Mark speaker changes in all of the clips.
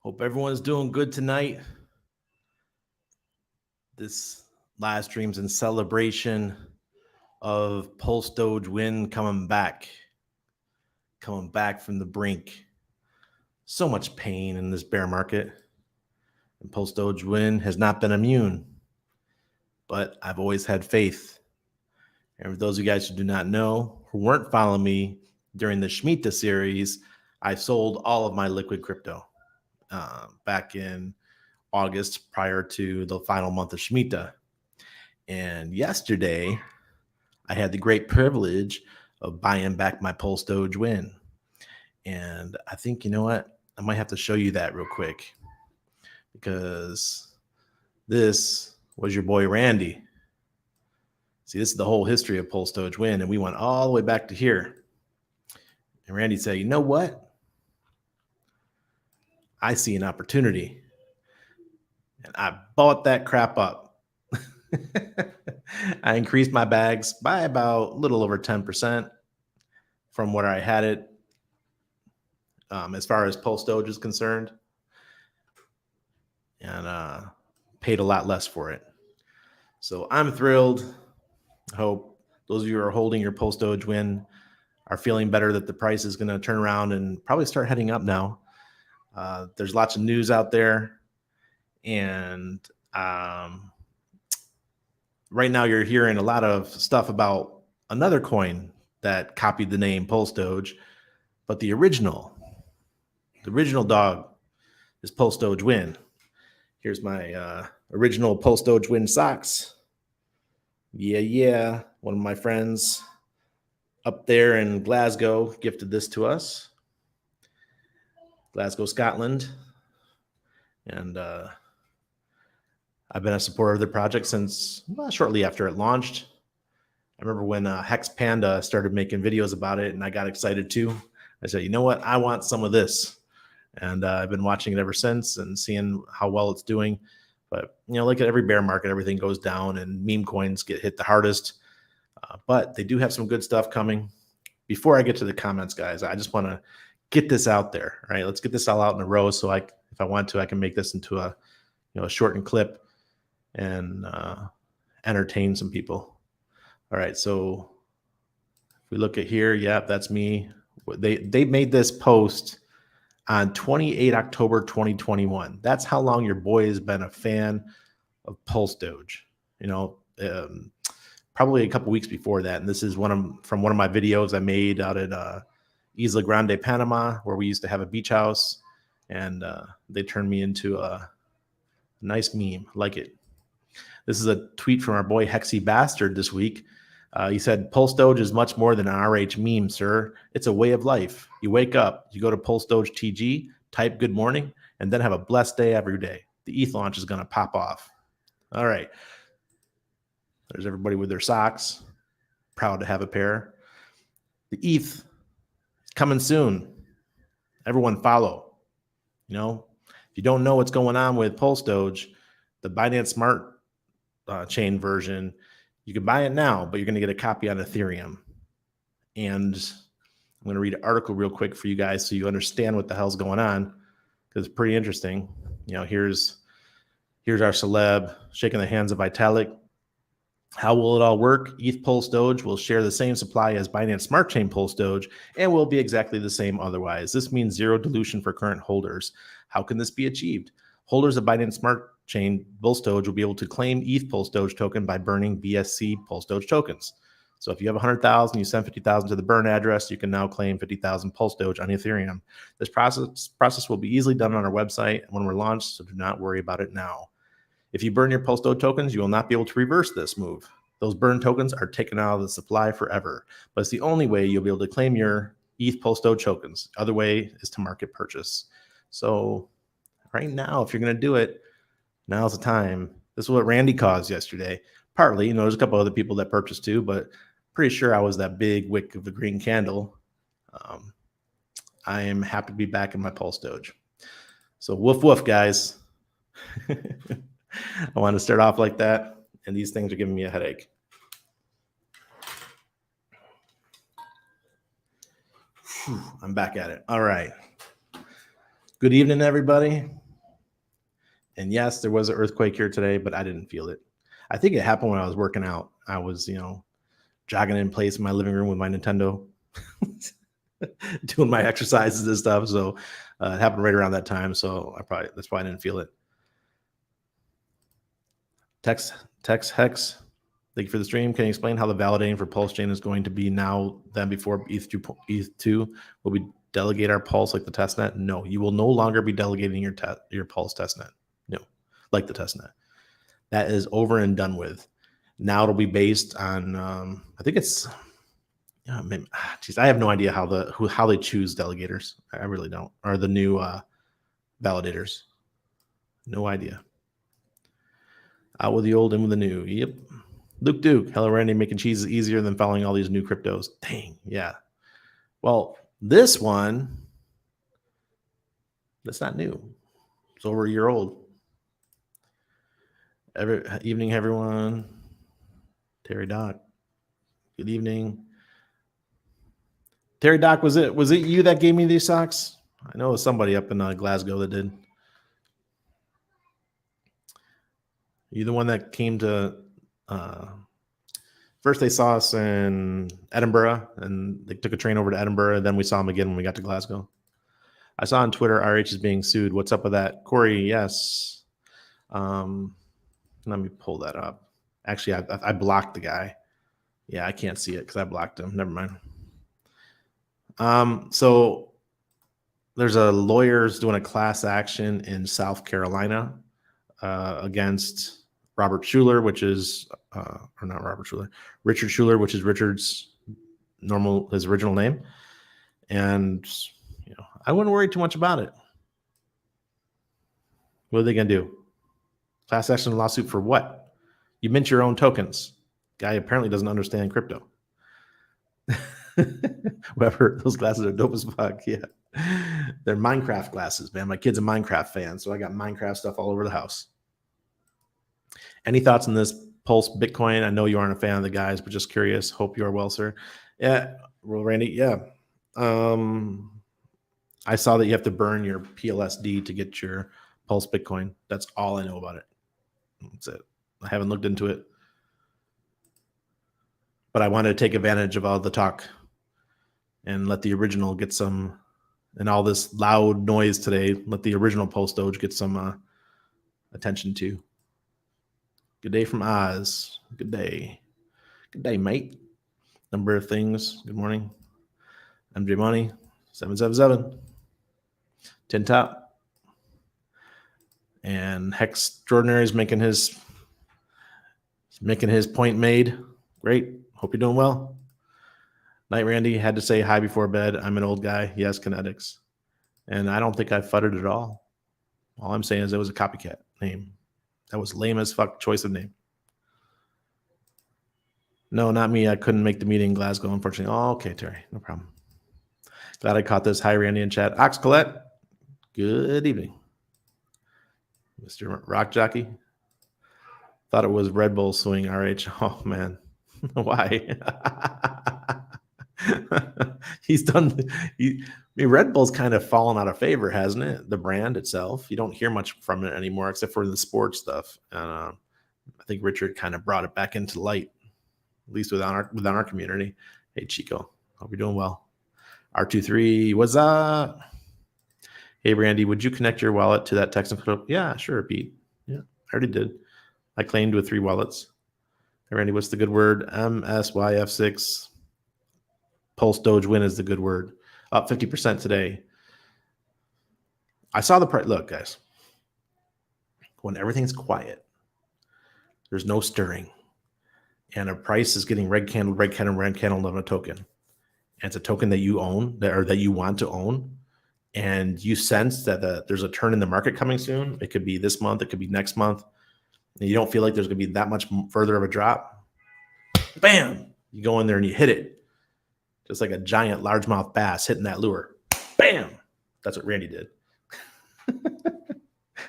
Speaker 1: Hope everyone's doing good tonight. This live stream's in celebration of Pulsedoge win coming back from the brink. So much pain in this bear market, and Pulsedoge win has not been immune. But I've always had faith. And for those of you guys who do not know, who weren't following me during the Shemitah series, I sold all of my liquid crypto back in August prior to the final month of Shemitah. And yesterday, I had the great privilege of buying back my Pulsedoge win. And I think, you know what? I might have to show you that real quick because this was your boy Randy. See, this is the whole history of Pulsedoge win, and we went all the way back to here. And Randy said, you know what? I see an opportunity. And I bought that crap up. I increased my bags by about a little over 10% from where I had it as far as Pulsedoge is concerned, and paid a lot less for it. So I'm thrilled. I hope those of you who are holding your Pulsedoge win are feeling better that the price is going to turn around and probably start heading up now. There's lots of news out there, and right now you're hearing a lot of stuff about another coin that copied the name Pulsedoge, but the original dog is Pulsedoge win. Here's my original Pulsedoge win socks. Yeah. One of my friends up there in Glasgow gifted this to us. Glasgow, Scotland. And I've been a supporter of the project since shortly after it launched. I remember when Hex Panda started making videos about it, and I got excited too. I said, you know what? I want some of this. And I've been watching it ever since and seeing how well it's doing. But, like at every bear market, everything goes down and meme coins get hit the hardest. But they do have some good stuff coming. Before I get to the comments, guys, I just want to get this out there. All right, let's get this all out in a row. So if I want to, I can make this into a shortened clip and entertain some people. All right, so if we look at here, that's me. They made this post on 28 October 2021. That's how long your boy has been a fan of Pulsedoge. Probably a couple weeks before that. And this is from one of my videos I made out at Isla Grande, Panama, where we used to have a beach house. And they turned me into a nice meme. Like it. This is a tweet from our boy Hexy Bastard this week. He said, Pulsedoge is much more than an RH meme, sir. It's a way of life. You wake up, you go to Pulsedoge TG, type good morning, and then have a blessed day every day. The ETH launch is going to pop off. All right. There's everybody with their socks. Proud to have a pair. The ETH is coming soon. Everyone follow. If you don't know what's going on with Pulsedoge, the Binance Smart Chain version, you can buy it now, but you're going to get a copy on Ethereum. And I'm going to read an article real quick for you guys so you understand what the hell's going on, because it's pretty interesting. Here's our celeb shaking the hands of Vitalik. How will it all work? ETH Pulsedoge will share the same supply as Binance Smart Chain Pulsedoge and will be exactly the same otherwise. This means zero dilution for current holders. How can this be achieved? Holders of Binance Smart Chain Pulsedoge will be able to claim ETH Pulsedoge token by burning BSC Pulsedoge tokens. So if you have 100,000, you send 50,000 to the burn address, you can now claim 50,000 Pulsedoge on Ethereum. This process will be easily done on our website when we're launched, so do not worry about it now. If you burn your Pulsedoge tokens, you will not be able to reverse this move. Those burn tokens are taken out of the supply forever, but it's the only way you'll be able to claim your ETH Pulsedoge tokens. The other way is to market purchase. So right now, if you're going to do it, now's the time. This is what Randy caused yesterday. Partly, there's a couple other people that purchased too, but pretty sure I was that big wick of the green candle. I am happy to be back in my Pulsedoge. So woof woof, guys. I want to start off like that, and these things are giving me a headache. I'm back at it. All right. Good evening, everybody. And yes, there was an earthquake here today, but I didn't feel it. I think it happened when I was working out. I was, jogging in place in my living room with my Nintendo, doing my exercises and stuff. So it happened right around that time. So that's why I didn't feel it. Tex Hex. Thank you for the stream. Can you explain how the validating for Pulsechain is going to be now than before ETH2 will we delegate our Pulse like the testnet? No, you will no longer be delegating your Pulse testnet. No, like the testnet. That is over and done with. Now it'll be based on I think it's I have no idea how they choose delegators. I really don't. Or the new validators. No idea. Out with the old, in with the new. Yep. Luke Duke, hello Randy, making cheese is easier than following all these new cryptos. Dang, yeah. Well, this one, that's not new. It's over a year old. Evening, everyone. Terry Doc, good evening. Terry Doc, was it you that gave me these socks? I know it was somebody up in Glasgow that did. You the one that came to first they saw us in Edinburgh and they took a train over to Edinburgh. Then we saw them again when we got to Glasgow. I saw on Twitter RH is being sued. What's up with that? Corey, yes. Let me pull that up. Actually, I blocked the guy. Yeah, I can't see it because I blocked him. Never mind. So there's a lawyer's doing a class action in South Carolina against Robert Schuller, which is or not Robert Schuller, Richard Schuller, which is Richard's his original name. And I wouldn't worry too much about it. What are they gonna do? Class action lawsuit for what? You mint your own tokens. Guy apparently doesn't understand crypto. Whatever, those glasses are dope as fuck. Yeah, they're Minecraft glasses, man. My kid's a Minecraft fan, so I got Minecraft stuff all over the house. Any thoughts on this Pulse Bitcoin? I know you aren't a fan of the guys, but just curious. Hope you are well, sir. Yeah, well, Randy, yeah. I saw that you have to burn your PLSD to get your Pulse Bitcoin. That's all I know about it. That's it. I haven't looked into it. But I wanted to take advantage of all the talk and let the original get some, and all this loud noise today, let the original Pulsedoge get some attention too. Good day from Oz. Good day. Good day, mate. Number of things. Good morning. MJ Money, 777. Tin Top. And Hex Extraordinary is making his point made. Great. Hope you're doing well. Night Randy had to say hi before bed. I'm an old guy. Yes, Kinetics. And I don't think I futtered at all. All I'm saying is it was a copycat name. That was lame as fuck choice of name. No, not me. I couldn't make the meeting in Glasgow, unfortunately. Oh, okay, Terry. No problem. Glad I caught this. Hi, Randy in chat. Ox Colette. Good evening. Mr. Rock Jockey. Thought it was Red Bull swing RH. Oh, man. Why? He's done. Red Bull's kind of fallen out of favor, hasn't it? The brand itself. You don't hear much from it anymore, except for the sports stuff. And I think Richard kind of brought it back into light, at least within our community. Hey, Chico, hope you're doing well. R23, what's up? Hey, Randy, would you connect your wallet to that technical? Yeah, sure, Pete. Yeah, I already did. I claimed with 3 wallets. Hey, Randy, what's the good word? MSYF6. Pulsedoge win is the good word. Up 50% today. I saw the price. Look, guys, when everything's quiet, there's no stirring, and a price is getting red candle on a token, and it's a token that you own or that you want to own, and you sense that there's a turn in the market coming soon. It could be this month. It could be next month. And you don't feel like there's going to be that much further of a drop. Bam! You go in there and you hit it. Just like a giant largemouth bass hitting that lure. Bam! That's what Randy did.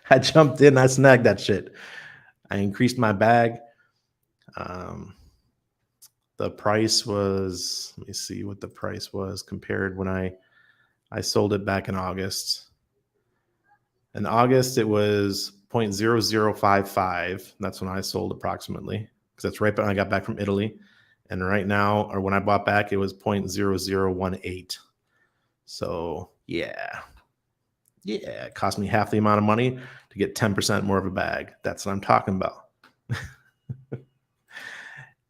Speaker 1: I jumped in. I snagged that shit. I increased my bag. The price was, let me see what the price was compared when I sold it back in August. In August, it was 0.0055. That's when I sold approximately, because that's right when I got back from Italy. And right now, or when I bought back, it was 0.0018. So yeah, it cost me half the amount of money to get 10% more of a bag. That's what I'm talking about.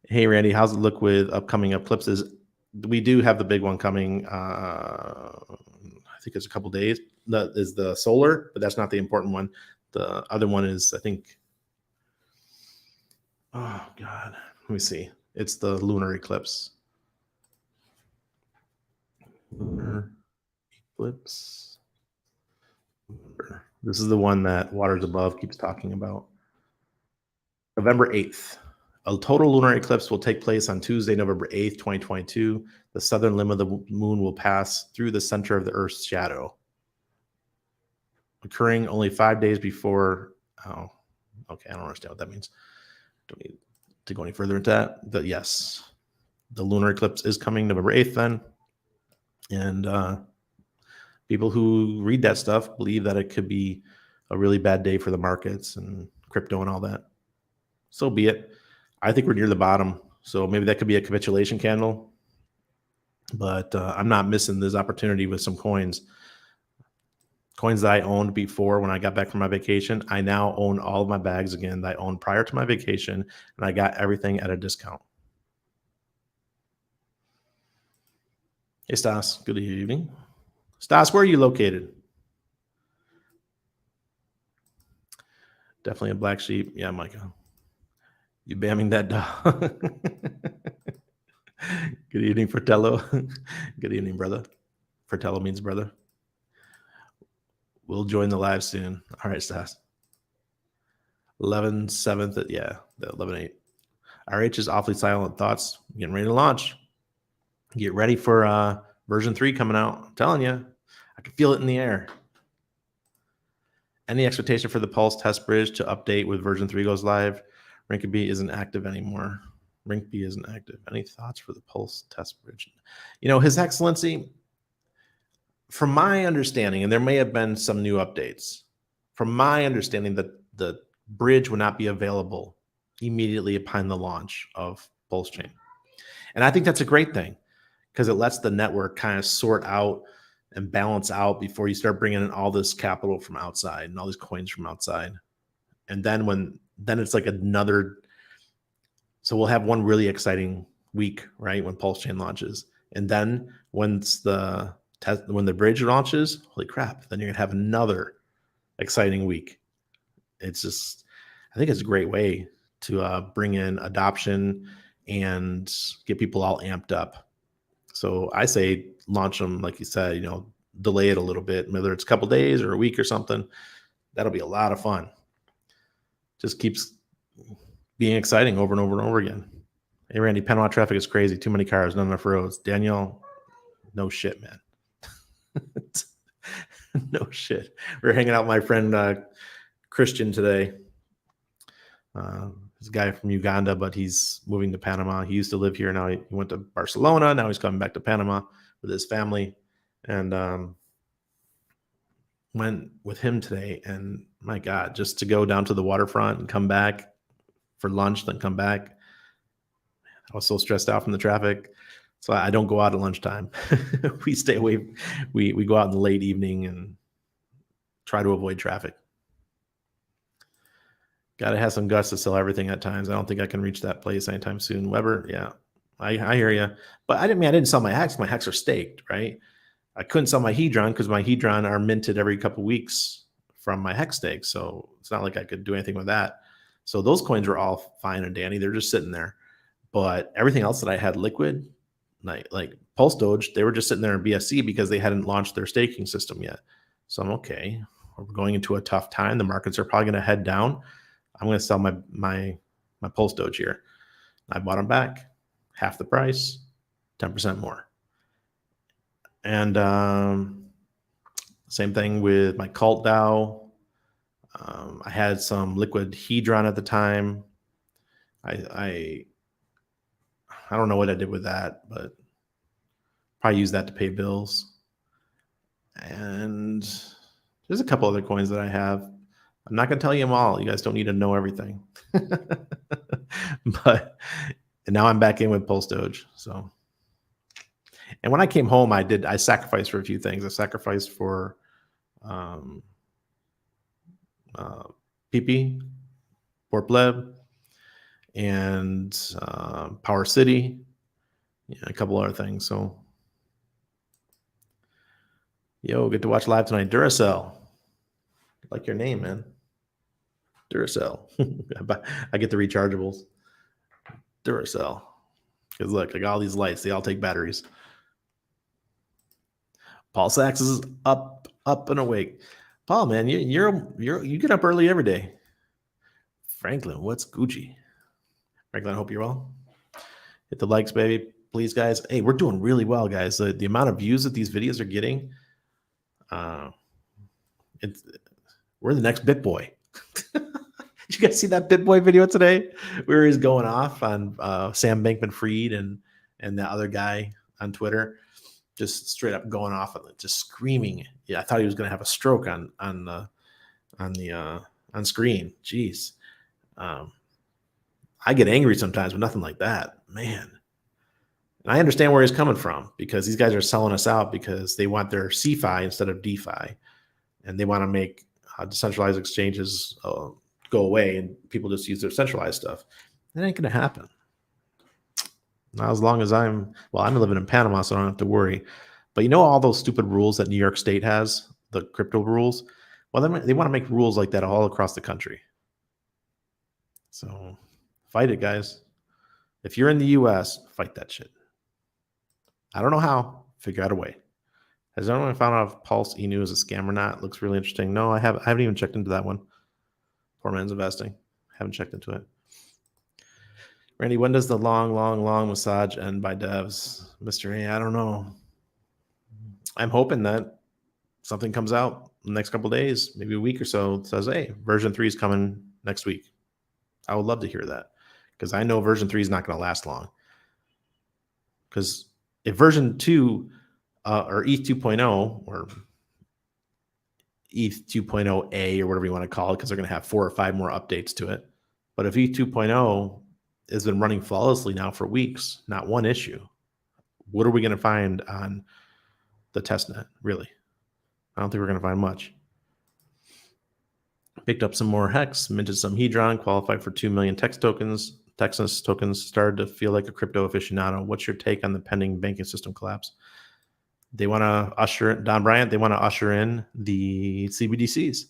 Speaker 1: Hey, Randy, how's it look with upcoming eclipses? We do have the big one coming. I think it's a couple days. That is the solar, but that's not the important one. The other one is, I think, oh God, let me see. It's the lunar eclipse. Lunar eclipse. This is the one that Waters Above keeps talking about. November 8th. A total lunar eclipse will take place on Tuesday, November 8th, 2022. The southern limb of the moon will pass through the center of the Earth's shadow, occurring only 5 days before. Oh, okay. I don't understand what that means. Don't need to go any further into that. But yes, the lunar eclipse is coming November 8th then. And people who read that stuff believe that it could be a really bad day for the markets and crypto and all that. So be it. I think we're near the bottom. So maybe that could be a capitulation candle. But I'm not missing this opportunity with some coins. Coins that I owned before when I got back from my vacation. I now own all of my bags again that I owned prior to my vacation, and I got everything at a discount. Hey, Stas. Good evening. Stas, where are you located? Definitely a black sheep. Yeah, Micah. You bamming that dog. Good evening, Fratello. Good evening, brother. Fratello means brother. We'll join the live soon. All right, Stas. 11 7th. Yeah, the 11/8. RH is awfully silent. Thoughts? Getting ready to launch. Get ready for version 3 coming out. I'm telling you, I can feel it in the air. Any expectation for the Pulse test bridge to update with version 3 goes live? Rinkeby isn't active anymore. Rinkeby isn't active. Any thoughts for the Pulse test bridge? His Excellency, from my understanding, and there may have been some new updates, from my understanding that the bridge would not be available immediately upon the launch of Pulsechain. And I think that's a great thing because it lets the network kind of sort out and balance out before you start bringing in all this capital from outside and all these coins from outside. And then it's like another. So we'll have one really exciting week, right, when Pulsechain launches. And then when the bridge launches, holy crap, then you're going to have another exciting week. It's just, I think it's a great way to bring in adoption and get people all amped up. So I say launch them, like you said, delay it a little bit, whether it's a couple days or a week or something. That'll be a lot of fun. Just keeps being exciting over and over and over again. Hey, Randy, Panama traffic is crazy. Too many cars, not enough roads. Daniel, no shit, man. No shit. We're hanging out with my friend Christian today. He's a guy from Uganda, but he's moving to Panama. He used to live here. Now he went to Barcelona. Now he's coming back to Panama with his family. And went with him today. And my God, just to go down to the waterfront and come back for lunch, then come back. I was so stressed out from the traffic. So I don't go out at lunchtime. We stay away. We go out in the late evening and try to avoid traffic. Got to have some guts to sell everything at times. I don't think I can reach that place anytime soon. Weber, yeah, I hear you. But I didn't sell my hex. My hex are staked, right? I couldn't sell my Hedron because my Hedron are minted every couple weeks from my hex stake. So it's not like I could do anything with that. So those coins were all fine and dandy. They're just sitting there. But everything else that I had liquid, like Pulsedoge, they were just sitting there in BSC because they hadn't launched their staking system yet. So I'm okay. We're going into a tough time. The markets are probably going to head down. I'm going to sell my Pulsedoge here. I bought them back, half the price, 10% more. And same thing with my Cult DAO. I had some liquid Hedron at the time. I don't know what I did with that, but probably use that to pay bills. And There's a couple other coins that I have. I'm not going to tell you them all. You guys don't need to know everything. But and now I'm back in with Pulsedoge. So, and when I came home, I sacrificed for a few things. I sacrificed for PP, Port Pleb, and Power City, a couple other things. So, yo, get to watch live tonight. Duracell, like your name, man. Duracell. I get the rechargeables. Duracell. Because look, I got all these lights. They all take batteries. Paul Sachs is up and awake. Paul, man, you get up early every day. Franklin, what's Gucci? Franklin, I hope you're well. Hit the likes, baby. Please, guys. Hey, we're doing really well, guys. The amount of views that these videos are getting, we're the next BitBoy. Did you guys see that BitBoy video today where he's going off on Sam Bankman-Fried and the other guy on Twitter, just straight up going off on it, just screaming. Yeah, I thought he was going to have a stroke on screen. Jeez, I get angry sometimes, but nothing like that, man. And I understand where he's coming from, because these guys are selling us out because they want their Cefi instead of DeFi, and they want to make decentralized exchanges go away and people just use their centralized stuff. That ain't going to happen. Not as long as I'm living in Panama, so I don't have to worry. But you know all those stupid rules that New York State has, the crypto rules? Well, they want to make rules like that all across the country. So fight it, guys. If you're in the U.S., fight that shit. I don't know how. Figure out a way. Has anyone found out if Pulse Inu is a scam or not? Looks really interesting. No, I haven't even checked into that one. Poor man's investing. Haven't checked into it. Randy, when does the long massage end by devs? Mr. A, I don't know. I'm hoping that something comes out in the next couple of days, maybe a week or so, that says, hey, version 3 is coming next week. I would love to hear that, because I know version 3 is not going to last long. Because if version 2 or ETH 2.0 or ETH 2.0A or whatever you want to call it, because they're going to have 4 or 5 more updates to it. But if ETH 2.0 has been running flawlessly now for weeks, not one issue, what are we going to find on the testnet, really? I don't think we're going to find much. Picked up some more Hex, minted some Hedron, qualified for 2 million Texas tokens, started to feel like a crypto aficionado. What's your take on the pending banking system collapse? They want to usher in, Don Bryant, they want to usher in the CBDCs.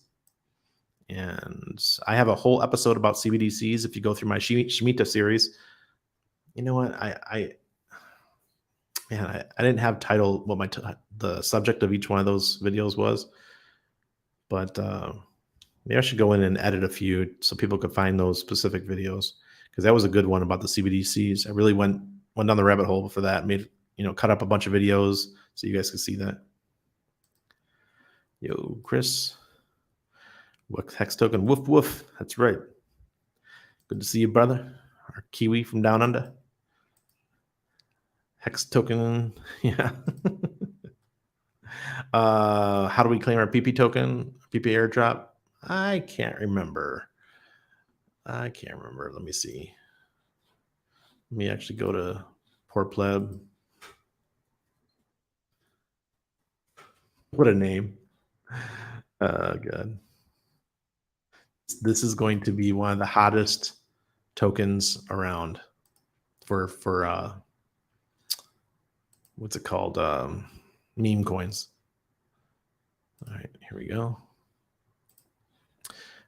Speaker 1: And I have a whole episode about CBDCs. If you go through my Shemitah series, you know what? I didn't have title what the subject of each one of those videos was, but maybe I should go in and edit a few so people could find those specific videos, because that was a good one about the CBDCs. I really went down the rabbit hole for that. Made cut up a bunch of videos so you guys can see that. Yo, Chris, what Hex token? Woof woof. That's right. Good to see you, brother. Our Kiwi from down under. Hex token, yeah. How do we claim our PP token? PP airdrop? I can't remember. Let me see. Let me actually go to Port Pleb. What a name. God. This is going to be one of the hottest tokens around for what's it called? Meme coins. All right, here we go.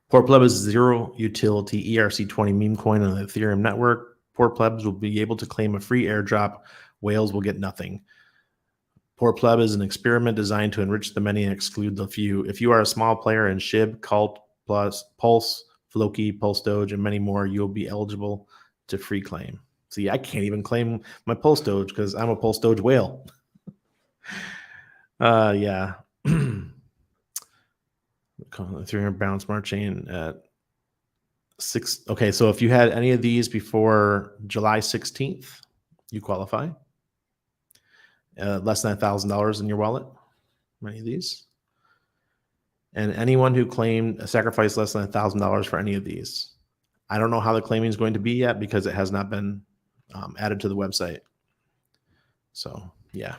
Speaker 1: Port Pleb is zero utility ERC20 meme coin on the Ethereum network. Port Plebs will be able to claim a free airdrop. Whales will get nothing. Port Pleb is an experiment designed to enrich the many and exclude the few. If you are a small player in SHIB, Cult, Plus, Pulse, Floki, Pulsedoge, and many more, you'll be eligible to free claim. See, I can't even claim my Pulsedoge because I'm a Pulsedoge whale. Yeah. Ethereum bound smart chain at 6. Okay, so if you had any of these before July 16th, you qualify. Less than $1,000 in your wallet. Many of these. And anyone who claimed a sacrifice less than $1,000 for any of these. I don't know how the claiming is going to be yet because it has not been added to the website. So yeah,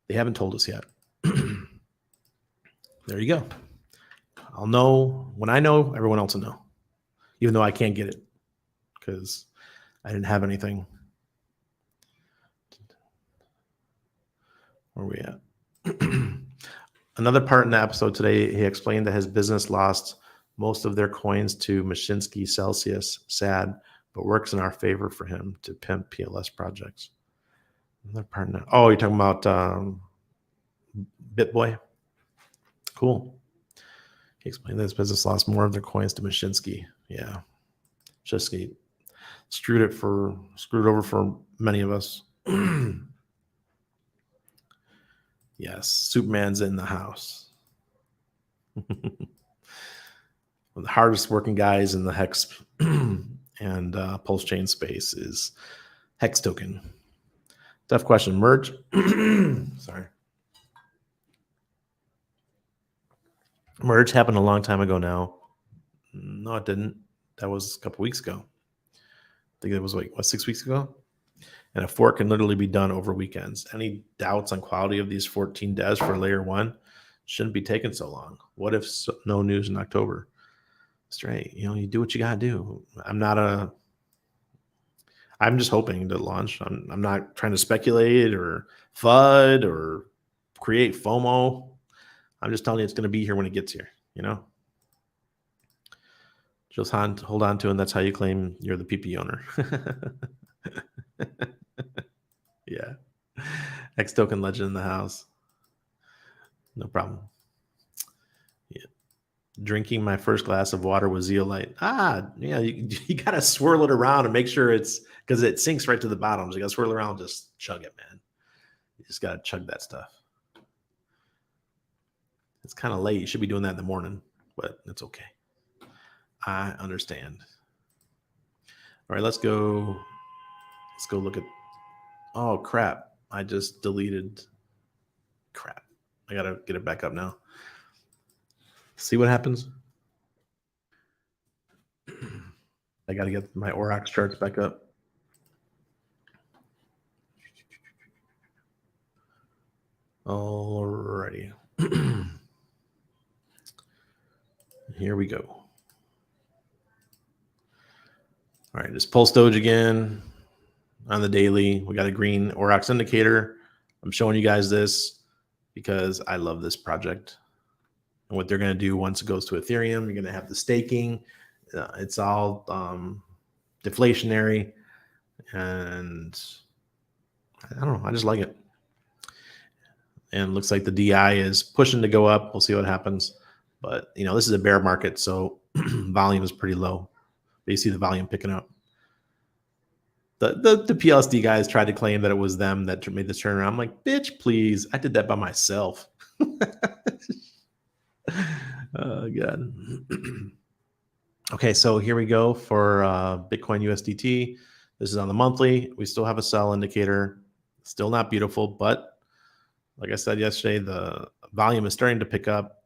Speaker 1: they haven't told us yet. There you go. I'll know when I know, everyone else will know, even though I can't get it because I didn't have anything. Where are we at? Another part in the episode today, he explained that his business lost most of their coins to Mashinsky Celsius. Sad, but works in our favor for him to pimp PLS projects. Another part in that. Oh, you're talking about BitBoy? Cool. He explained that his business lost more of their coins to Mashinsky. Yeah. Mashinsky screwed over for many of us. Yes, Superman's in the house. One of the hardest working guys in the Hex and Pulsechain space is Hex token. Tough question. Merge. Sorry. Merge happened a long time ago now. No, it didn't. That was a couple weeks ago. I think it was like, 6 weeks ago? And a fork can literally be done over weekends. Any doubts on quality of these 14 devs for layer 1? Shouldn't be taking so long. What if no news in October? Straight, you do what you gotta do. I'm just hoping to launch. I'm not trying to speculate or FUD or create FOMO. I'm just telling you it's going to be here when it gets here, Just hold on to it, and that's how you claim you're the PP owner. Yeah. X token legend in the house. No problem. Yeah. Drinking my first glass of water with zeolite. Yeah, you got to swirl it around and make sure because it sinks right to the bottom. So you got to swirl around and just chug it, man. You just got to chug that stuff. It's kind of late. You should be doing that in the morning, but it's okay. I understand. All right, let's go look at, oh, crap. I just deleted, crap. I got to get it back up now. See what happens. I got to get my Aurochs charts back up. Alrighty. Here we go. All right, just Pulsedoge again on the daily. We got a green Aurochs indicator. I'm showing you guys this because I love this project. And what they're going to do once it goes to Ethereum, you're going to have the staking. It's all deflationary. And I don't know. I just like it. And it looks like the DI is pushing to go up. We'll see what happens. But, this is a bear market, so volume is pretty low. But you see the volume picking up. The PLSD guys tried to claim that it was them that made this turnaround. I'm like, bitch, please. I did that by myself. Oh, God. Okay, so here we go for Bitcoin USDT. This is on the monthly. We still have a sell indicator. Still not beautiful, but like I said yesterday, the volume is starting to pick up.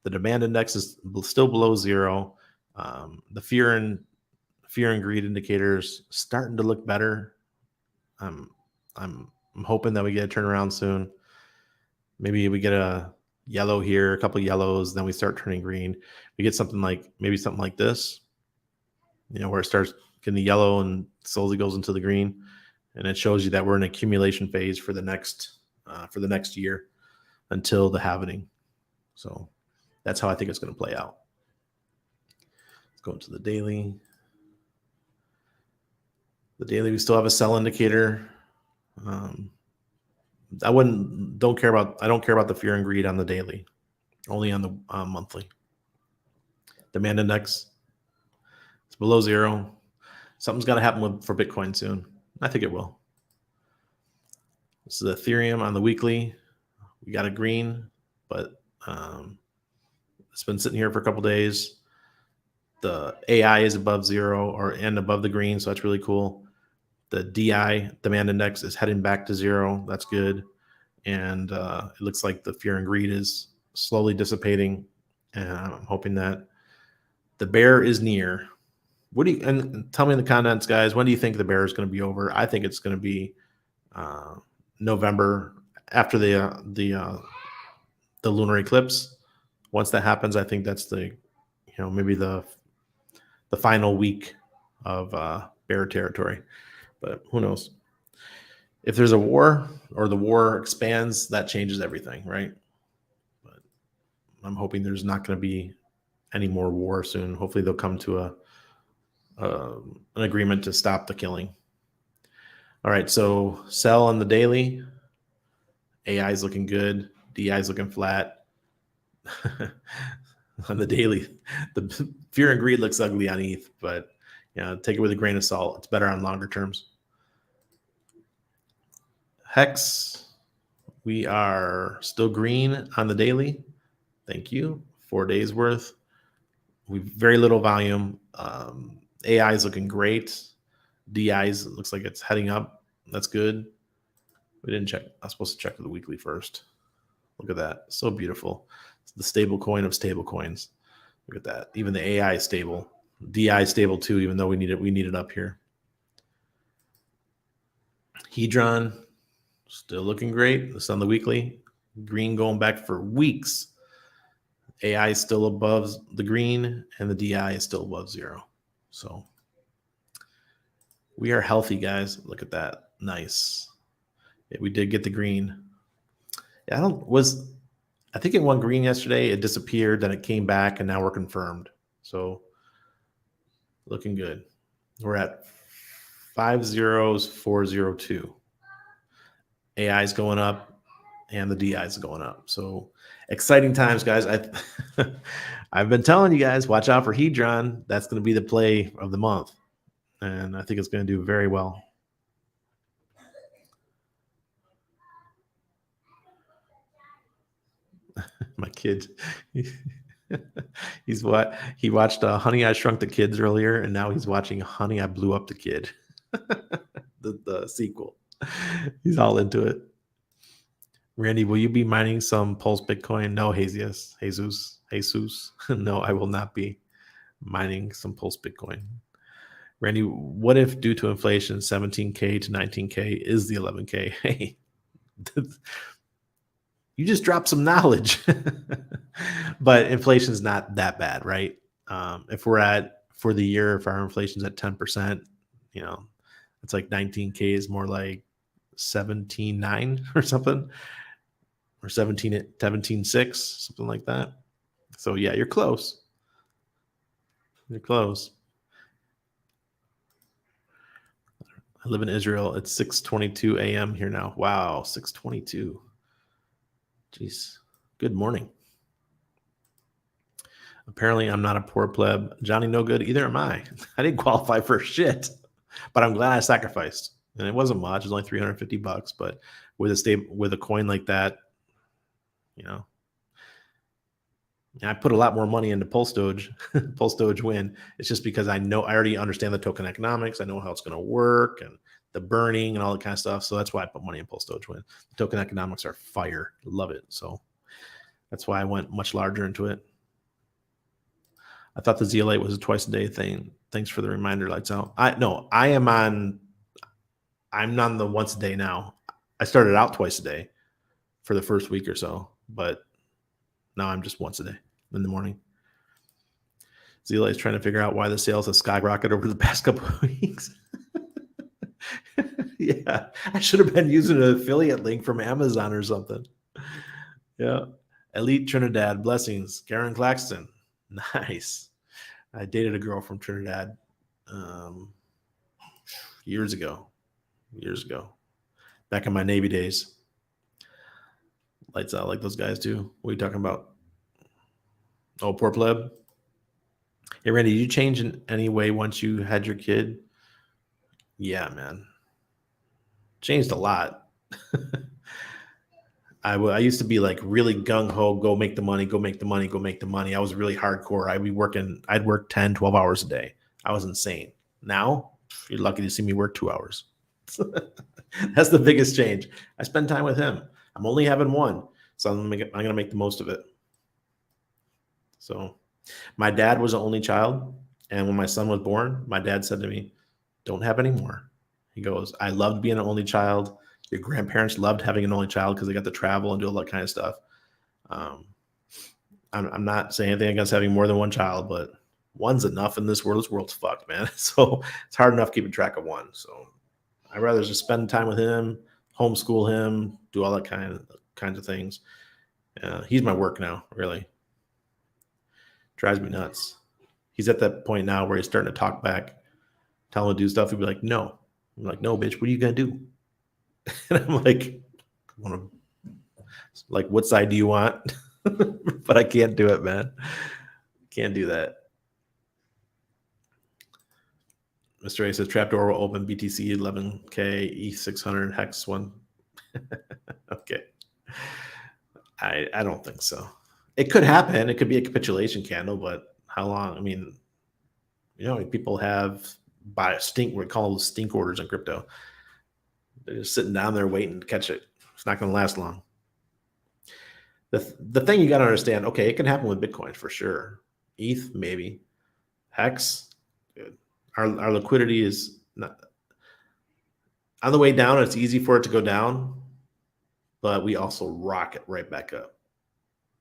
Speaker 1: The demand index is still below zero. The fear and greed indicators starting to look better. I'm hoping that we get a turnaround soon. Maybe we get a yellow here, a couple of yellows, then we start turning green. We get something like this, where it starts getting the yellow and slowly goes into the green, and it shows you that we're in accumulation phase for the next year until the halving. So that's how I think it's going to play out. Let's go into the daily. The daily, we still have a sell indicator. I don't care about the fear and greed on the daily, only on the monthly. Demand index, it's below zero. Something's got to happen for Bitcoin soon. I think it will. This is Ethereum on the weekly. We got a green, but it's been sitting here for a couple days. The AI is above zero and above the green, so that's really cool. The DI, demand index, is heading back to zero. That's good. And it looks like the fear and greed is slowly dissipating. and I'm hoping that the bear is near. What do you, and tell me in the comments, guys, when do you think the bear is going to be over? I think it's going to be November, after the lunar eclipse. Once that happens, I think that's maybe the final week of bear territory. But who knows? If there's a war or the war expands, that changes everything, right? But I'm hoping there's not going to be any more war soon. Hopefully they'll come to an agreement to stop the killing. All right, so sell on the daily. AI is looking good. DI is looking flat. On the daily, the fear and greed looks ugly on ETH, but take it with a grain of salt. It's better on longer terms. Hex, we are still green on the daily. Thank you. 4 days worth. We've very little volume. AI is looking great. DIs looks like it's heading up. That's good. We didn't check. I was supposed to check the weekly first. Look at that. So beautiful. It's the stable coin of stable coins. Look at that. Even the AI is stable. DI is stable too, even though we need it up here. Hedron, still looking great. This on the weekly. Green going back for weeks. AI is still above the green, and the DI is still above 0. So we are healthy, guys. Look at that. Nice. Yeah, we did get the green. Yeah, I think it went green yesterday. It disappeared, then it came back, and now we're confirmed. So looking good. We're at 50402. AI is going up, and the DI is going up. So exciting times, guys. I've been telling you guys, watch out for Hedron. That's going to be the play of the month, and I think it's going to do very well. My kid, he watched Honey, I Shrunk the Kids earlier, and now he's watching Honey, I Blew Up the Kid, the sequel. He's all into it. Randy, will you be mining some Pulse Bitcoin? No, Jesus. No, I will not be mining some Pulse Bitcoin. Randy, what if due to inflation, 17K to 19K is the 11K? Hey, you just dropped some knowledge. But inflation's not that bad, right? If for the year, if our inflation's at 10%, it's like 19K is more like 17.9 or something, or 17.6, something like that. So yeah, you're close. You're close. I live in Israel. It's 6:22 a.m. here now. Wow, 6:22. Jeez. Good morning. Apparently, I'm not a poor pleb. Johnny, no good. Either am I. I didn't qualify for shit, but I'm glad I sacrificed. And it wasn't much. It was only $350. But with a coin like that, I put a lot more money into Pulsedoge. Pulsedoge win. It's just because I already understand the token economics. I know how it's going to work and the burning and all that kind of stuff. So that's why I put money in Pulsedoge win. The token economics are fire. Love it. So that's why I went much larger into it. I thought the Zeolite was a twice a day thing. Thanks for the reminder, lights out. I'm on the once a day now. I started out twice a day for the first week or so, but now I'm just once a day in the morning. Zeolite is trying to figure out why the sales have skyrocketed over the past couple of weeks. Yeah, I should have been using an affiliate link from Amazon or something. Yeah. Elite Trinidad, blessings. Karen Claxton, nice. I dated a girl from Trinidad years ago, back in my Navy days. Lights out like those guys do. What are you talking about? Oh, poor pleb. Hey, Randy, did you change in any way once you had your kid? Yeah, man. Changed a lot. I used to be like really gung-ho, go make the money. I was really hardcore. I'd work 10, 12 hours a day. I was insane. Now, you're lucky to see me work 2 hours. That's the biggest change. I spend time with him. I'm only having one, so I'm going to make the most of it. So my dad was the only child. And when my son was born, my dad said to me, don't have any more. He goes, I loved being an only child. Your grandparents loved having an only child because they got to travel and do all that kind of stuff. Um, I'm not saying anything against having more than one child, but one's enough in this world. This world's fucked, man. So it's hard enough keeping track of one. So I'd rather just spend time with him, homeschool him, do all that kinds of things. He's my work now, really. Drives me nuts. He's at that point now where he's starting to talk back, tell him to do stuff. He'd be like, no. I'm like, no, bitch, what are you going to do? And I'm like, what side do you want? But I can't do it, man. Can't do that. Mr. A says trapdoor will open BTC 11K E600 hex one. Okay. I don't think so. It could happen. It could be a capitulation candle, but how long? I mean, people have we call those stink orders in crypto. They're just sitting down there waiting to catch it. It's not going to last long. The thing you got to understand, okay, it can happen with Bitcoin for sure. ETH, maybe. Hex, good. Our liquidity is not on the way down. It's easy for it to go down, but we also rocket right back up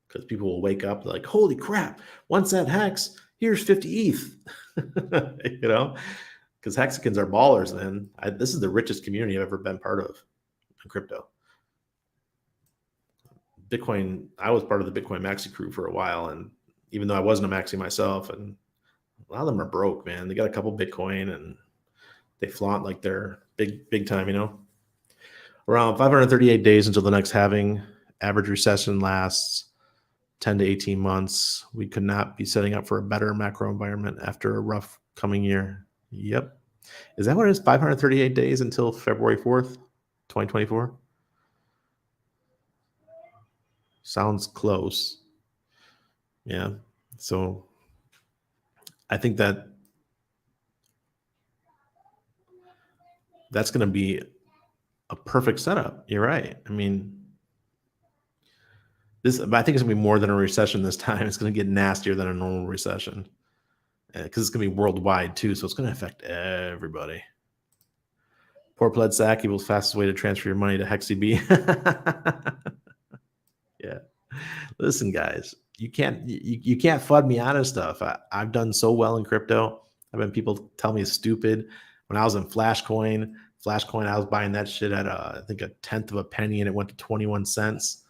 Speaker 1: because people will wake up like, holy crap, 1 cent hex, here's 50 ETH, because Hexicans are ballers, man. This is the richest community I've ever been part of in crypto. Bitcoin, I was part of the Bitcoin maxi crew for a while, and even though I wasn't a maxi myself, and a lot of them are broke, man. They got a couple Bitcoin and they flaunt like they're big time, Around 538 days until the next halving. Average recession lasts 10 to 18 months. We could not be setting up for a better macro environment after a rough coming year. Yep. Is that what it is? 538 days until February 4th, 2024? Sounds close. Yeah. So I think that's going to be a perfect setup. You're right. I mean, I think it's going to be more than a recession this time. It's going to get nastier than a normal recession because it's going to be worldwide too. So it's going to affect everybody. Poor Pled Sack equals fastest way to transfer your money to HexiB. Yeah. Listen, guys, you can't FUD me out of stuff. I've done so well in crypto. I've been people tell me stupid. When I was in Flashcoin, I was buying that shit at I think a tenth of a penny, and it went to 21 cents.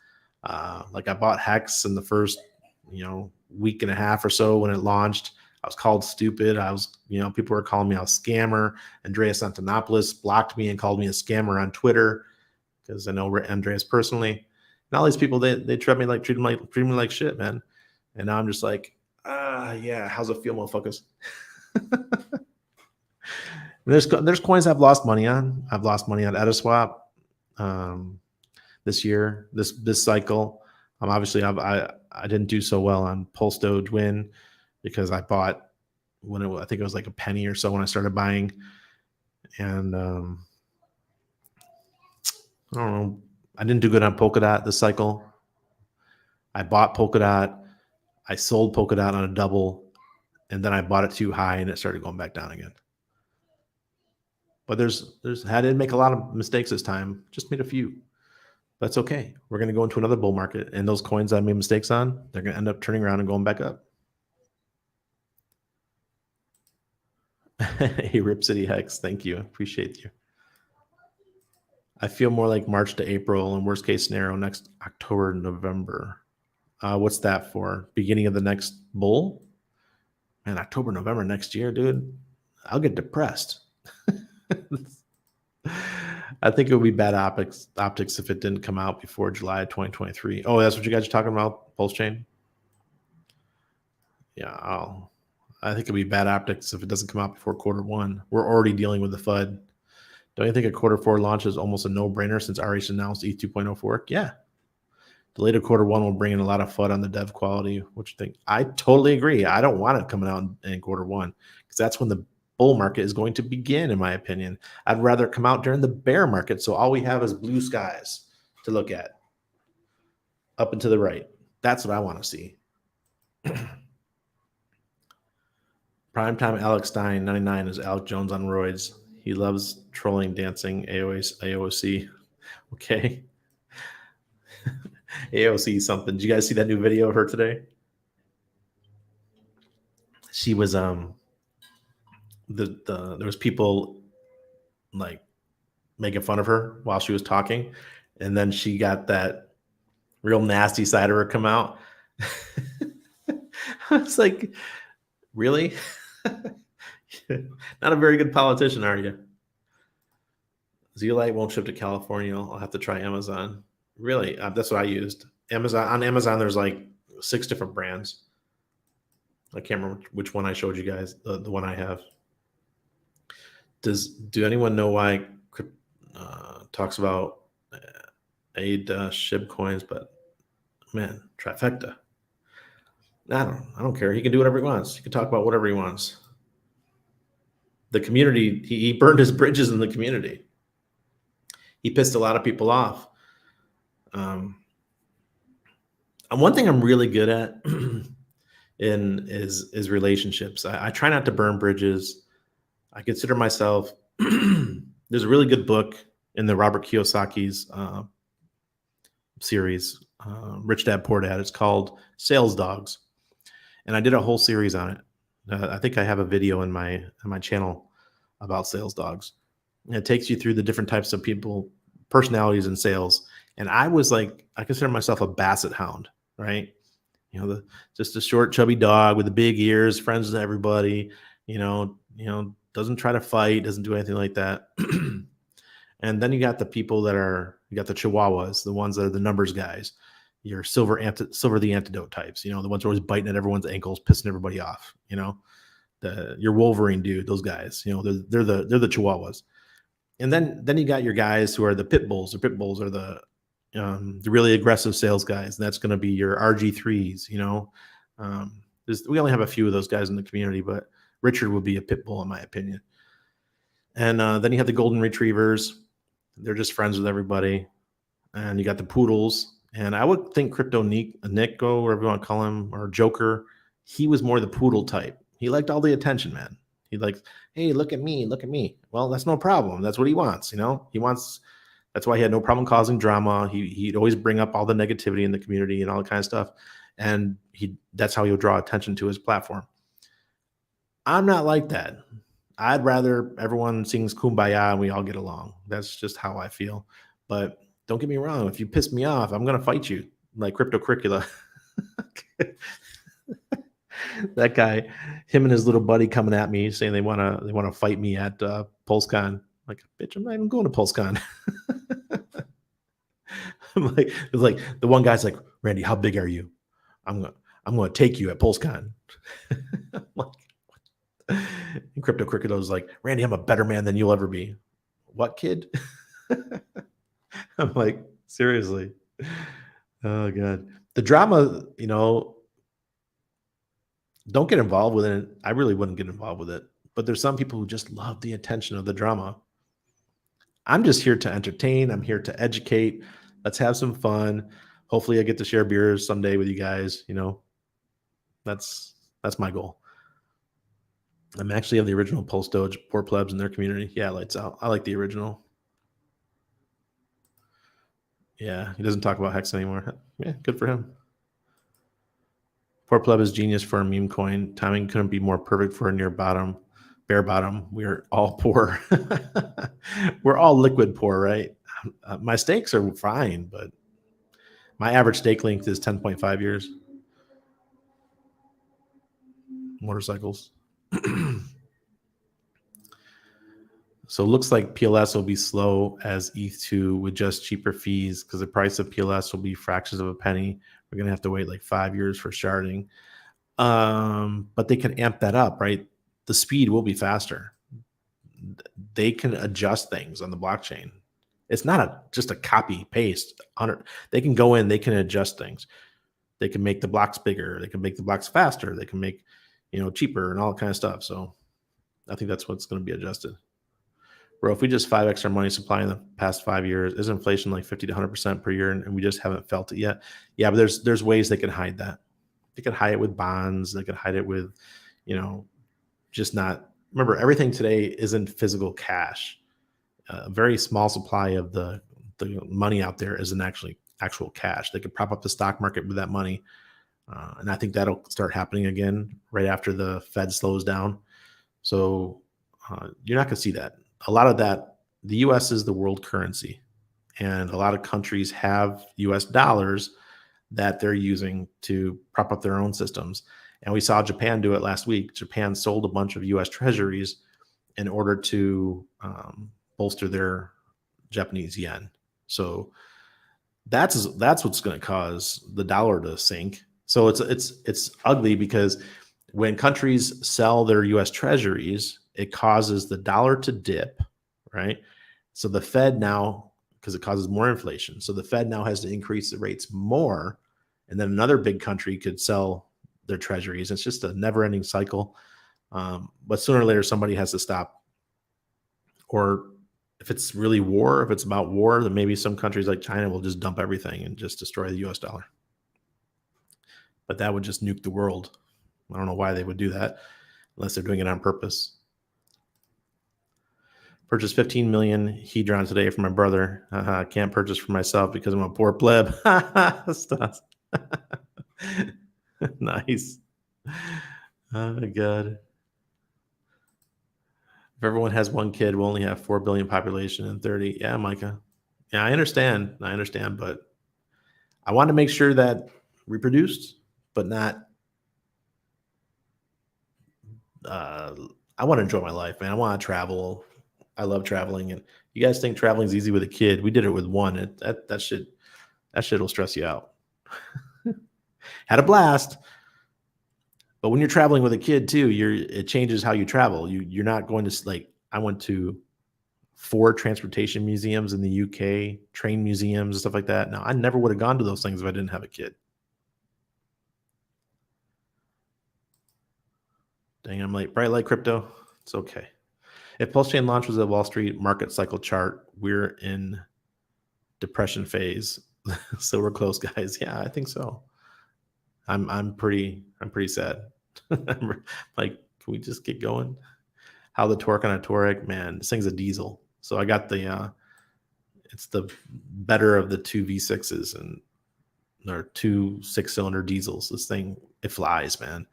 Speaker 1: Like I bought Hex in the first, week and a half or so when it launched. I was called stupid. People were calling me a scammer. Andreas Antonopoulos blocked me and called me a scammer on Twitter because I know Andreas personally. And all these people, they treat me like shit, man. And now I'm just like, yeah, how's it feel, motherfuckers? There's coins I've lost money on. I've lost money on Ediswap this year, this cycle. Obviously, I didn't do so well on Pulsedoge Win because I bought I think it was like a penny or so when I started buying, and I don't know. I didn't do good on Polkadot this cycle. I bought Polkadot, I sold Polkadot on a double, and then I bought it too high and it started going back down again. But I didn't make a lot of mistakes this time. Just made a few. That's okay. We're going to go into another bull market, and those coins I made mistakes on, they're going to end up turning around and going back up. Hey, Rip City Hex, thank you. Appreciate you. I feel more like March to April, and worst case scenario, next October, November. What's that for? Beginning of the next bull? Man, October, November next year, dude. I'll get depressed. I think it would be bad optics if it didn't come out before July 2023. Oh, that's what you guys are talking about, Pulsechain? Yeah, I think it'll be bad optics if it doesn't come out before Q1. We're already dealing with the FUD. Don't you think a Q4 launch is almost a no-brainer since RH announced ETH 2.0 fork? Yeah. The later Q1 will bring in a lot of FUD on the dev quality. What you think? I totally agree. I don't want it coming out in Q1 because that's when the bull market is going to begin, in my opinion. I'd rather come out during the bear market, so all we have is blue skies to look at up and to the right. That's what I want to see. Primetime Alex Stein 99 is Alec Jones on roids. He loves trolling, dancing, AOC. Okay. AOC something. Did you guys see that new video of her today? She was there was people like making fun of her while she was talking, and then she got that real nasty side of her come out. I was like, really? Not a very good politician, are you? Zeolite won't ship to California. I'll have to try Amazon. Really? That's what I used. Amazon. On Amazon, there's like 6 different brands. I can't remember which one I showed you guys. The one I have. Do anyone know why talks about aid SHIB coins? But man, trifecta. I don't care. He can do whatever he wants. He can talk about whatever he wants. The community, he burned his bridges in the community. He pissed a lot of people off. And one thing I'm really good at is relationships. I try not to burn bridges. I consider myself. There's a really good book in the Robert Kiyosaki's series, Rich Dad Poor Dad. It's called Sales Dogs, and I did a whole series on it. I think I have a video in my channel about sales dogs. And it takes you through the different types of people, personalities in sales. And I was like, I consider myself a basset hound, right? Just a short, chubby dog with the big ears, friends with everybody, doesn't try to fight, doesn't do anything like that. And then you got the people you got the Chihuahuas, the ones that are the numbers guys, your Silver the Antidote types, the ones who are always biting at everyone's ankles, pissing everybody off, your Wolverine dude, those guys, they're the Chihuahuas. And then you got your guys who are the pit bulls. The pit bulls are the really aggressive sales guys. And that's going to be your RG3s, we only have a few of those guys in the community, but Richard would be a pit bull in my opinion. And then you have the golden retrievers. They're just friends with everybody. And you got the poodles. And I would think Crypto Nico, whatever you want to call him, or Joker, he was more the poodle type. He liked all the attention, man. He liked, hey, look at me, look at me. Well, that's no problem. That's what he wants, that's why he had no problem causing drama. He'd always bring up all the negativity in the community and all that kind of stuff. And that's how he would draw attention to his platform. I'm not like that. I'd rather everyone sings Kumbaya and we all get along. That's just how I feel. But don't get me wrong. If you piss me off, I'm going to fight you like Crypto Curricula. That guy, him and his little buddy coming at me saying they want to fight me at PulseCon. Like, bitch, I'm not even going to PulseCon. It's like the one guy's like, Randy, how big are you? I'm going to take you at PulseCon. I'm like, and Crypto Cricket was like, Randy, I'm a better man than you'll ever be. What, kid? I'm like, seriously. Oh God. The drama, don't get involved with it. I really wouldn't get involved with it. But there's some people who just love the attention of the drama. I'm just here to entertain. I'm here to educate. Let's have some fun. Hopefully I get to share beers someday with you guys. That's my goal. I'm actually of the original Pulsedoge, Poor Plebs in their community. Yeah, lights out. I like the original. Yeah, he doesn't talk about Hex anymore. Yeah, good for him. Poor Pleb is genius for a meme coin. Timing couldn't be more perfect for a near bottom, bare bottom. We're all poor. We're all liquid poor, right? My stakes are fine, but my average stake length is 10.5 years. Motorcycles. So it looks like PLS will be slow as ETH2 with just cheaper fees because the price of PLS will be fractions of a penny. We're going to have to wait like 5 years for sharding. But they can amp that up, right? The speed will be faster. They can adjust things on the blockchain. It's not just a copy paste. They can go in, they can adjust things. They can make the blocks bigger. They can make the blocks faster. They can make, cheaper and all that kind of stuff. So I think that's what's going to be adjusted. Bro, if we just 5x our money supply in the past 5 years, is inflation like 50 to 100% per year, and we just haven't felt it yet? Yeah, but there's ways they can hide that. They could hide it with bonds. They could hide it with, just not. Remember, everything today isn't physical cash. A very small supply of the money out there isn't actually actual cash. They could prop up the stock market with that money, and I think that'll start happening again right after the Fed slows down. So you're not going to see that. A lot of that, the U.S. is the world currency, and a lot of countries have U.S. dollars that they're using to prop up their own systems. And we saw Japan do it last week. Japan sold a bunch of U.S. treasuries in order to bolster their Japanese yen. So that's what's going to cause the dollar to sink. So it's ugly because when countries sell their U.S. treasuries, it causes the dollar to dip, right? So the Fed now, because it causes more inflation, so the Fed now has to increase the rates more, and then another big country could sell their treasuries. It's just a never-ending cycle. But sooner or later, somebody has to stop. Or if it's really war, if it's about war, then maybe some countries like China will just dump everything and just destroy the US dollar. But that would just nuke the world. I don't know why they would do that unless they're doing it on purpose. Purchased 15 million Hedron today for my brother. Can't purchase for myself because I'm a poor pleb. Nice. Oh my God. If everyone has one kid, we'll only have 4 billion population in 30. Yeah, Micah. Yeah, I understand, but I want to make sure that reproduced, but not. I want to enjoy my life, man. I want to travel. I love traveling, and you guys think traveling is easy with a kid? We did it with one. That shit will stress you out. Had a blast, but when you're traveling with a kid too, it changes how you travel. You're not going to, like, I went to 4 transportation museums in the UK, train museums and stuff like that. Now, I never would have gone to those things if I didn't have a kid. Dang, I'm late. Bright light crypto. It's okay. If Pulsechain launch was a Wall Street market cycle chart, we're in depression phase. So we're close, guys. Yeah, I think so. I'm pretty sad. Like, can we just get going? How the torque on a Touareg, man, this thing's a diesel. So I got it's the better of the 2 V6s and or 2 6-cylinder diesels. This thing, it flies, man.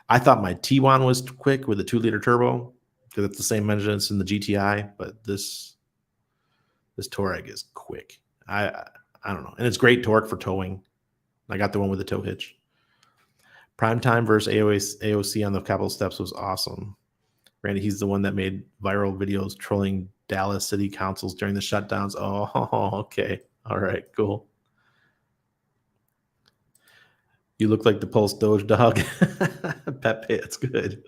Speaker 1: I thought my T1 was quick with a 2-liter turbo because it's the same engine as in the GTI, but this Touareg is quick. I don't know, and it's great torque for towing. I got the one with the tow hitch. Prime time versus AOC on the Capitol steps was awesome. Randy, he's the one that made viral videos trolling Dallas city councils during the shutdowns. Oh, okay. All right, cool. You look like the Pulsedoge dog. Pepe, it's good.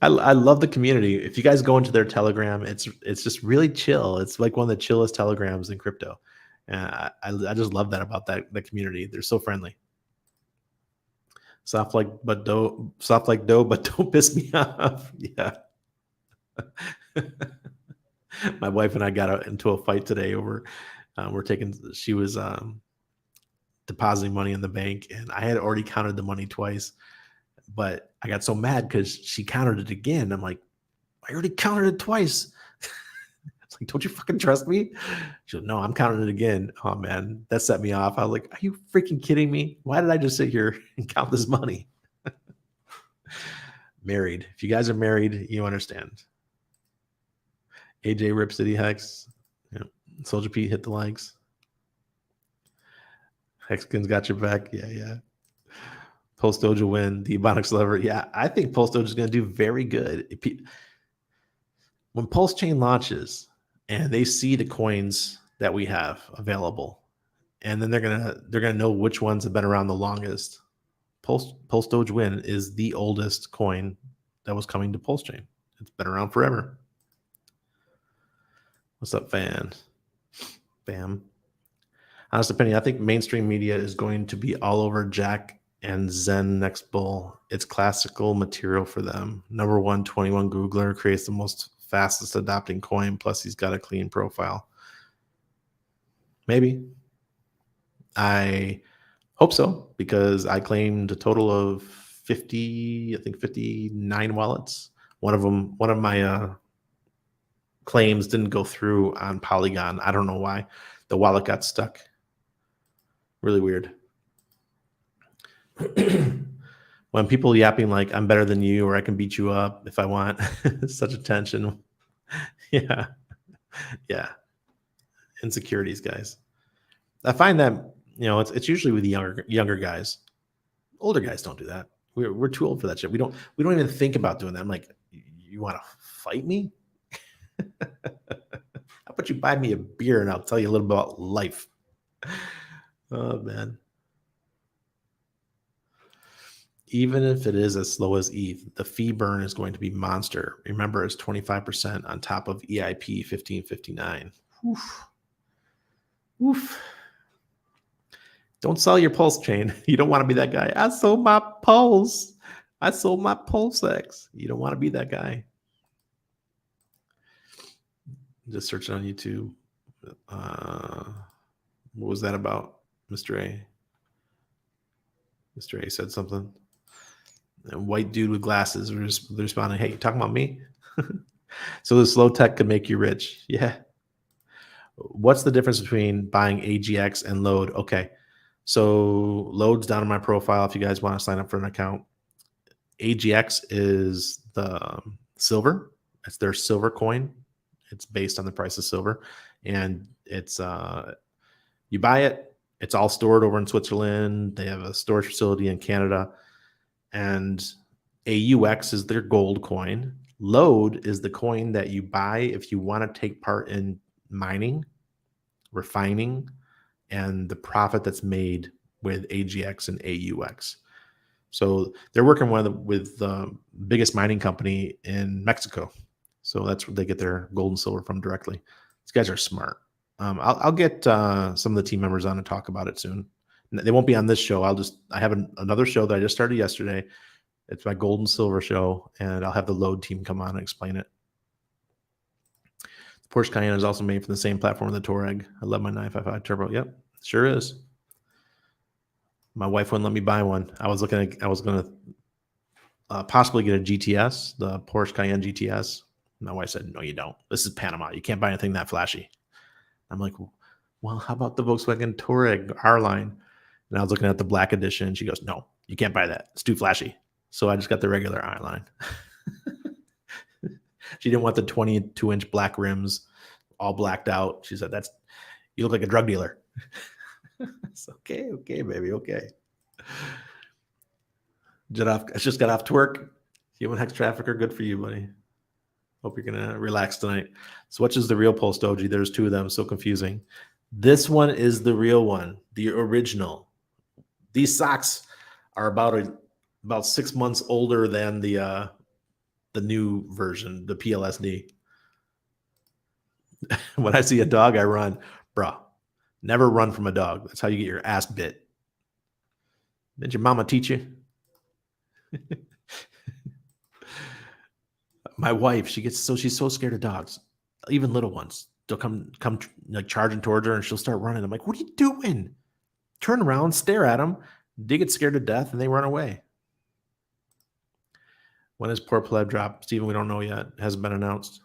Speaker 1: I love the community. If you guys go into their Telegram, it's just really chill. It's like one of the chillest Telegrams in crypto. And I just love that about that community. They're so friendly. Soft like dough, but don't piss me off. Yeah. My wife and I got into a fight today over she was depositing money in the bank, and I had already counted the money twice, but I got so mad because she counted it again. I'm like, I already counted it twice. It's like, don't you fucking trust me? She goes, no, I'm counting it again. Oh man, that set me off. I was like, are you freaking kidding me? Why did I just sit here and count this money? Married. If you guys are married, you understand. AJ Rip City Hex. Yeah. Soldier Pete hit the likes. Hexkins got your back. Yeah. Pulsedoge will win. The Ebonics lover. Yeah, I think Pulsedoge is going to do very good. When Pulsechain launches and they see the coins that we have available, and then they're gonna know which ones have been around the longest. Pulsedoge Win is the oldest coin that was coming to Pulsechain. It's been around forever. What's up, fan? Bam. Honest opinion, I think mainstream media is going to be all over Jack and Zen next bull. It's classical material for them. Number 121 Googler creates the most fastest adopting coin, plus he's got a clean profile. Maybe. I Hope so, because I claimed a total of 50, I think 59 wallets. One of my claims didn't go through on Polygon. I don't know why. The wallet got stuck. Really weird. When people yapping like I'm better than you or I can beat you up if I want, such attention. Yeah. Yeah. Insecurities, guys. I find that, it's usually with the younger guys. Older guys don't do that. We're too old for that shit. We don't even think about doing that. I'm like, you want to fight me? How about you buy me a beer and I'll tell you a little about life? Oh man. Even if it is as slow as ETH, the fee burn is going to be monster. Remember, it's 25% on top of EIP 1559. Oof. Oof. Don't sell your pulse chain. You don't want to be that guy. I sold my pulse. I sold my Pulsex. You don't want to be that guy. Just searching on YouTube. What was that about? Mr. A. Mr. A said something. A white dude with glasses was responding, hey, you talking about me? So the slow tech could make you rich. Yeah. What's the difference between buying AGX and Load? Okay. So Load's down in my profile if you guys want to sign up for an account. AGX is the silver. It's their silver coin. It's based on the price of silver. And it's you buy it, it's all stored over in Switzerland. They have a storage facility in Canada. And AUX is their gold coin. Load is the coin that you buy if you want to take part in mining, refining, and the profit that's made with AGX and AUX. So they're working with the biggest mining company in Mexico. So that's where they get their gold and silver from directly. These guys are smart. I'll get some of the team members on to talk about it soon. They won't be on this show. I have another show that I just started yesterday. It's my gold and silver show, and I'll have the Load team come on and explain it. The Porsche Cayenne is also made from the same platform as the Touareg. I love my 955 Turbo. Yep, sure is. My wife wouldn't let me buy one. I was going to possibly get a GTS, the Porsche Cayenne GTS. My wife said, no, you don't. This is Panama. You can't buy anything that flashy. I'm like, well, how about the Volkswagen Touareg R-Line? And I was looking at the black edition. She goes, no, you can't buy that. It's too flashy. So I just got the regular R-Line. She didn't want the 22-inch black rims all blacked out. She said, you look like a drug dealer. It's okay, baby, okay. I just got off to work. Human hex trafficker, good for you, buddy. Hope you're gonna relax tonight. So which is the real Pulsedoge? There's two of them, so confusing. This one is the real one, the original. These socks are about 6 months older than the new version, the PLSD. When I see a dog, I run. Bruh, never run from a dog. That's how you get your ass bit. Did your mama teach you? My wife, she's so scared of dogs, even little ones. They'll come like charging towards her, and she'll start running. I'm like, what are you doing? Turn around, stare at them. They get scared to death, and they run away. When is Poor Pleb drop? Steven, we don't know yet. It hasn't been announced.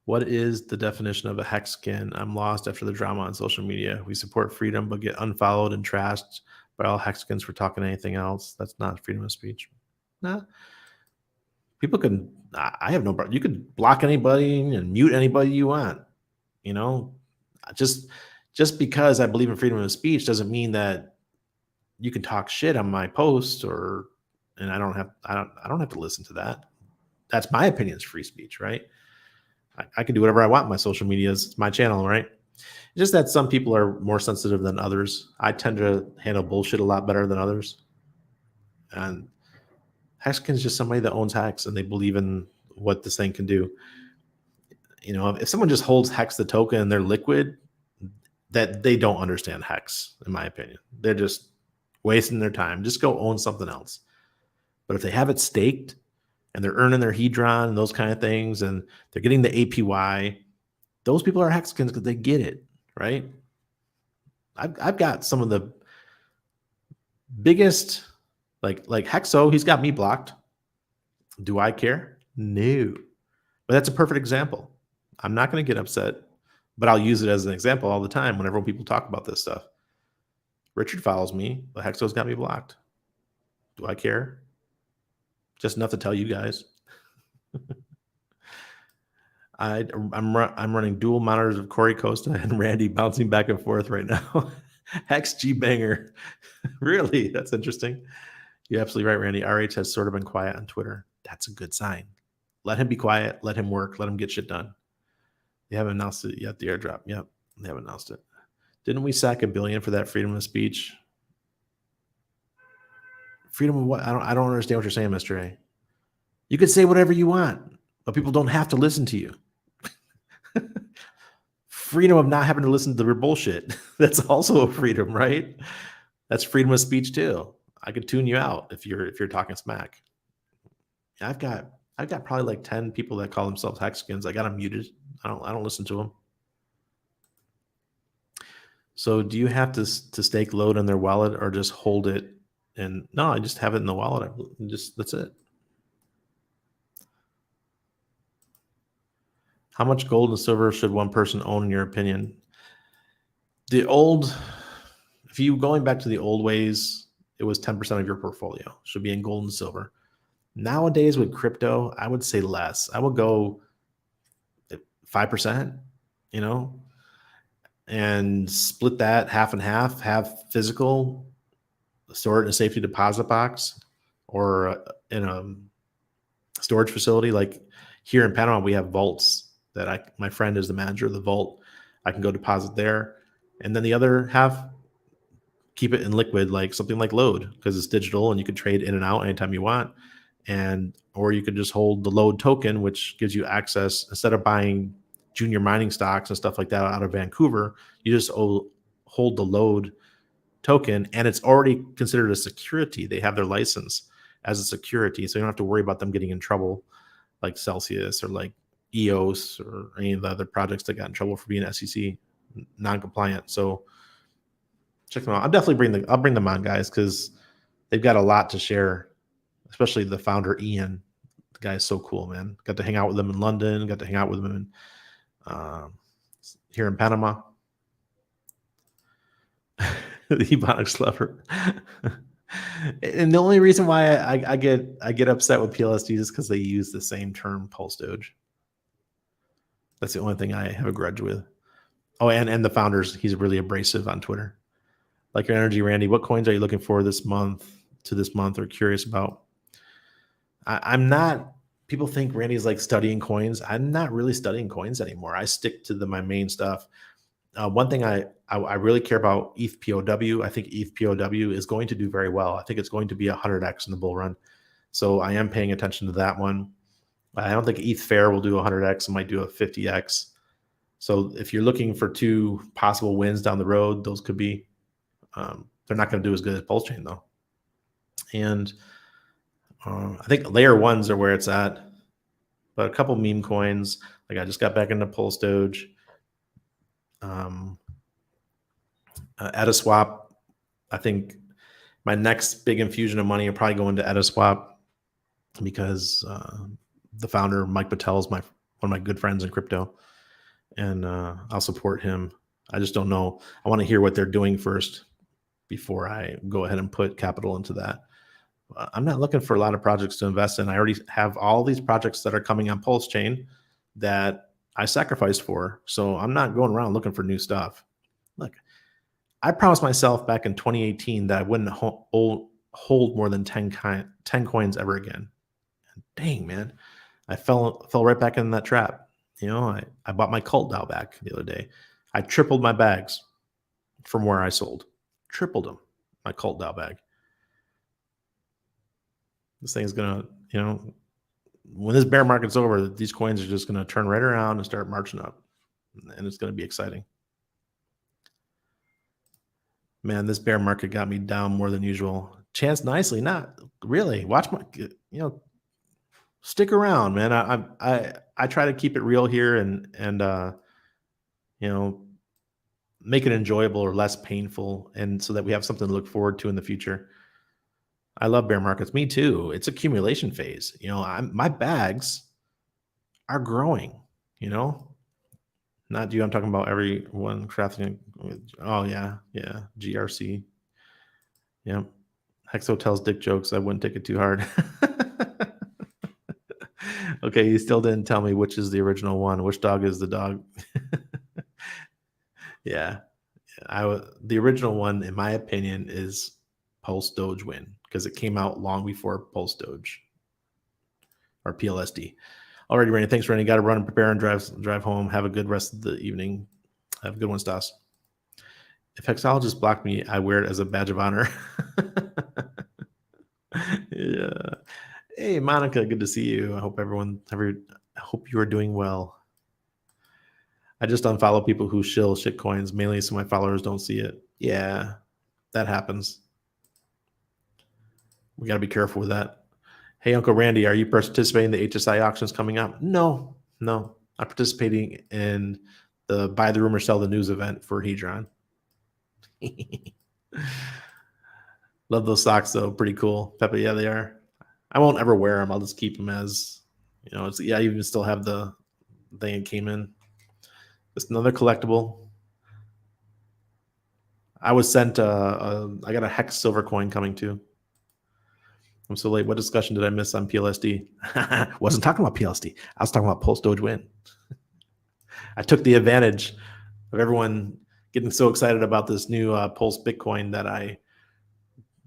Speaker 1: What is the definition of a hex skin? I'm lost after the drama on social media. We support freedom, but get unfollowed and trashed by all hexskins for talking anything else. That's not freedom of speech. Nah. People can, I have no problem. You could block anybody and mute anybody you want. Just because I believe in freedom of speech doesn't mean that you can talk shit on my post and I don't have to listen to that. That's my opinion. Is free speech, right? I can do whatever I want. My social media is my channel, right? It's just that some people are more sensitive than others. I tend to handle bullshit a lot better than others. And Hexkin is just somebody that owns Hex and they believe in what this thing can do. If someone just holds Hex the token and they're liquid, that they don't understand Hex, in my opinion. They're just wasting their time. Just go own something else. But if they have it staked and they're earning their Hedron and those kind of things, and they're getting the APY, those people are Hexkins because they get it, right? I've got some of the Biggest, like Hexo, he's got me blocked. Do I care? No. But that's a perfect example. I'm not going to get upset, but I'll use it as an example all the time whenever people talk about this stuff. Richard follows me, but Hexo's got me blocked. Do I care? Just enough to tell you guys. I'm running dual monitors of Corey Costa and Randy bouncing back and forth right now. Hex G Banger. Really? That's interesting. You're absolutely right, Randy. RH has sort of been quiet on Twitter. That's a good sign. Let him be quiet. Let him work. Let him get shit done. They haven't announced it yet, the airdrop. Yep, they haven't announced it. Didn't we sack $1 billion for that freedom of speech? Freedom of what? I don't understand what you're saying, Mr. A. You could say whatever you want, but people don't have to listen to you. Freedom of not having to listen to their bullshit. That's also a freedom, right? That's freedom of speech too. I could tune you out if you're talking smack. I've got probably like 10 people that call themselves Hexicans. I got them muted. I don't listen to them. So do you have to stake load in their wallet or just hold it? And no, I just have it in the wallet. That's it. How much gold and silver should one person own in your opinion? If you going back to the old ways, it was 10% of your portfolio should be in gold and silver. Nowadays with crypto, I would say less. I would go 5%, and split that half and half, have physical, store it in a safety deposit box or in a storage facility. Like here in Panama, we have vaults that my friend is the manager of the vault. I can go deposit there. And then the other half, keep it in liquid, like something like Load, because it's digital and you can trade in and out anytime you want. Or you could just hold the Load token, which gives you access instead of buying junior mining stocks and stuff like that out of Vancouver. You just hold the Load token, and it's already considered a security. They have their license as a security, so you don't have to worry about them getting in trouble like Celsius or like EOS or any of the other projects that got in trouble for being SEC non-compliant. So check them out. I'll bring them on, guys, because they've got a lot to share, especially the founder, Ian. The guy is so cool, man. Got to hang out with them in London, got to hang out with them here in Panama. The Ebonics lover. And the only reason why I get upset with PLSD is because they use the same term, Pulsedoge. That's the only thing I have a grudge with. Oh, and the founders, he's really abrasive on Twitter. Like your energy, Randy, what coins are you looking for this month or curious about? I'm not, people think Randy's like studying coins. I'm not really studying coins anymore. I stick to my main stuff. One thing I really care about, ETH POW. I think ETH POW is going to do very well. I think it's going to be 100x in the bull run. So I am paying attention to that one. I don't think ETH Fair will do 100x. It might do a 50x. So if you're looking for two possible wins down the road, those could be. They're not going to do as good as Pulsechain though. And I think layer ones are where it's at. But a couple meme coins, like I just got back into Pulsedoge. Ediswap, I think my next big infusion of money will probably go into Ediswap because the founder, Mike Patel, is one of my good friends in crypto, and I'll support him. I just don't know. I want to hear what they're doing first before I go ahead and put capital into that. I'm not looking for a lot of projects to invest in. I already have all these projects that are coming on Pulsechain that I sacrificed for. So I'm not going around looking for new stuff. Look, I promised myself back in 2018 that I wouldn't hold more than 10 coins ever again. And dang, man, I fell right back in that trap. I bought my cult DAO back the other day. I tripled my bags from where I sold. Tripled them, my cult DAO bag. This thing is going to, when this bear market's over, these coins are just going to turn right around and start marching up. And it's going to be exciting. Man, this bear market got me down more than usual. Chance nicely, not really. Watch my, stick around, man. I try to keep it real here and make it enjoyable or less painful, and so that we have something to look forward to in the future. I love bear markets. Me too. It's accumulation phase. My bags are growing. Not you. I'm talking about everyone crafting. Oh yeah, GRC. Yeah, Hexo tells dick jokes. I wouldn't take it too hard. Okay, you still didn't tell me which is the original one. Which dog is the dog? Yeah, the original one, in my opinion, is Pulsedoge win, because it came out long before Pulsedoge or PLSD. Alrighty, Randy. Thanks, Randy. Got to run and prepare and drive home. Have a good rest of the evening. Have a good one, Stas. If hexologists block me, I wear it as a badge of honor. Yeah. Hey, Monica. Good to see you. I hope I hope you are doing well. I just unfollow people who shill shit coins, mainly so my followers don't see it. Yeah, that happens. We got to be careful with that. Hey, Uncle Randy, are you participating in the HSI auctions coming up? No. I'm participating in the Buy the Rumor, Sell the News event for Hedron. Love those socks, though. Pretty cool. Pepe, yeah, they are. I won't ever wear them. I'll just keep them as, I even still have the thing it came in. Just another collectible. I was sent, I got a Hex silver coin coming too. I'm so late. What discussion did I miss on PLSD? Wasn't talking about PLSD. I was talking about Pulsedoge win. I took the advantage of everyone getting so excited about this new Pulse Bitcoin that I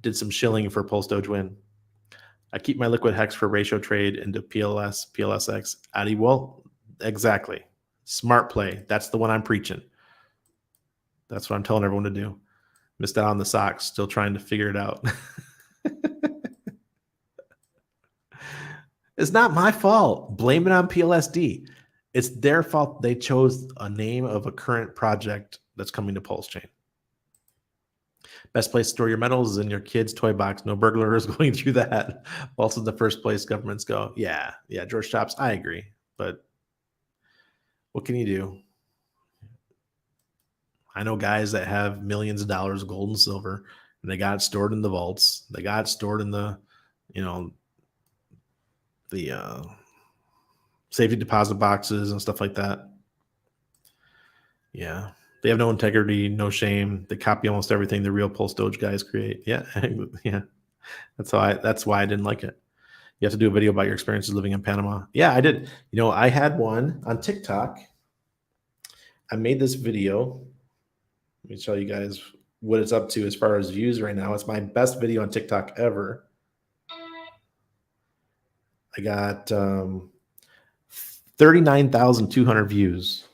Speaker 1: did some shilling for Pulsedoge win. I keep my liquid hex for ratio trade into PLS, PLSX. Well, exactly. Smart play. That's the one I'm preaching. That's what I'm telling everyone to do. Missed out on the socks. Still trying to figure it out. It's not my fault. Blame it on PLSD. It's their fault. They chose a name of a current project that's coming to Pulsechain. Best place to store your metals is in your kid's toy box. No burglar is going through that. Also, the first place governments go. Yeah, George Chops, I agree. But what can you do? I know guys that have millions of dollars of gold and silver, and they got it stored in the vaults. They got it stored in the, the safety deposit boxes and stuff like that. Yeah. They have no integrity, no shame. They copy almost everything the real Pulsedoge guys create. Yeah. Yeah. That's why I didn't like it. You have to do a video about your experiences living in Panama. Yeah, I did. I had one on TikTok. I made this video. Let me show you guys what it's up to as far as views right now. It's my best video on TikTok ever. I got 39,200 views.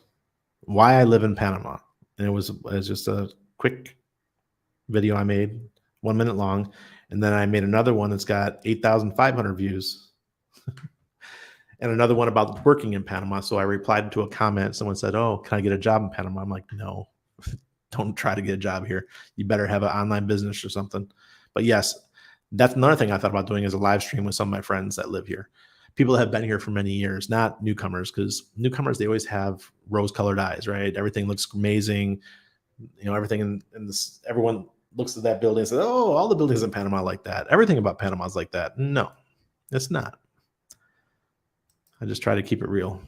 Speaker 1: Why I live in Panama. And it was just a quick video I made, 1 minute long. And then I made another one that's got 8,500 views. And another one about working in Panama. So I replied to a comment. Someone said, "Oh, can I get a job in Panama?" I'm like, no, don't try to get a job here. You better have an online business or something. But yes, that's another thing I thought about doing, is a live stream with some of my friends that live here. People that have been here for many years, not newcomers, because newcomers, they always have rose-colored eyes, right? Everything looks amazing. Everything in this, everyone looks at that building and says, "Oh, all the buildings in Panama are like that. Everything about Panama is like that." No, it's not. I just try to keep it real.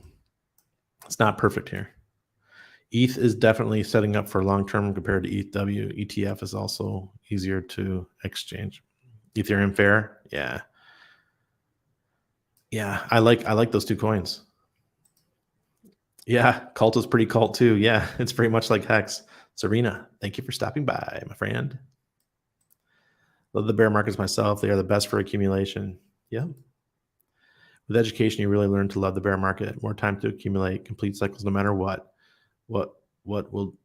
Speaker 1: It's not perfect here. ETH is definitely setting up for long-term compared to ETHW. ETF is also easier to exchange. Ethereum Fair, yeah. Yeah, I like those two coins. Yeah, Cult is pretty cult too. Yeah, it's pretty much like Hex. Serena, thank you for stopping by, my friend. Love the bear markets myself. They are the best for accumulation. Yeah. With education, you really learn to love the bear market. More time to accumulate, complete cycles, no matter what will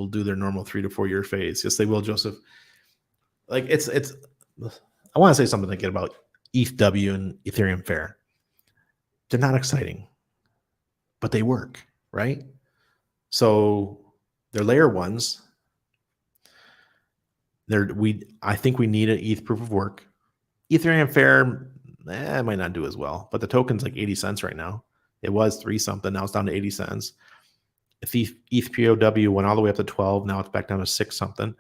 Speaker 1: do their normal 3 to 4 year phase. Yes, they will, Joseph. Like it's. I want to say something again about ETHW and Ethereum Fair. They're not exciting, but they work, right? So they're layer ones. I think we need an ETH proof of work. Ethereum Fair, it might not do as well, but the token's like 80 cents right now. It was 3 something, now it's down to 80 cents. ETH POW went all the way up to 12. Now it's back down to 6 something.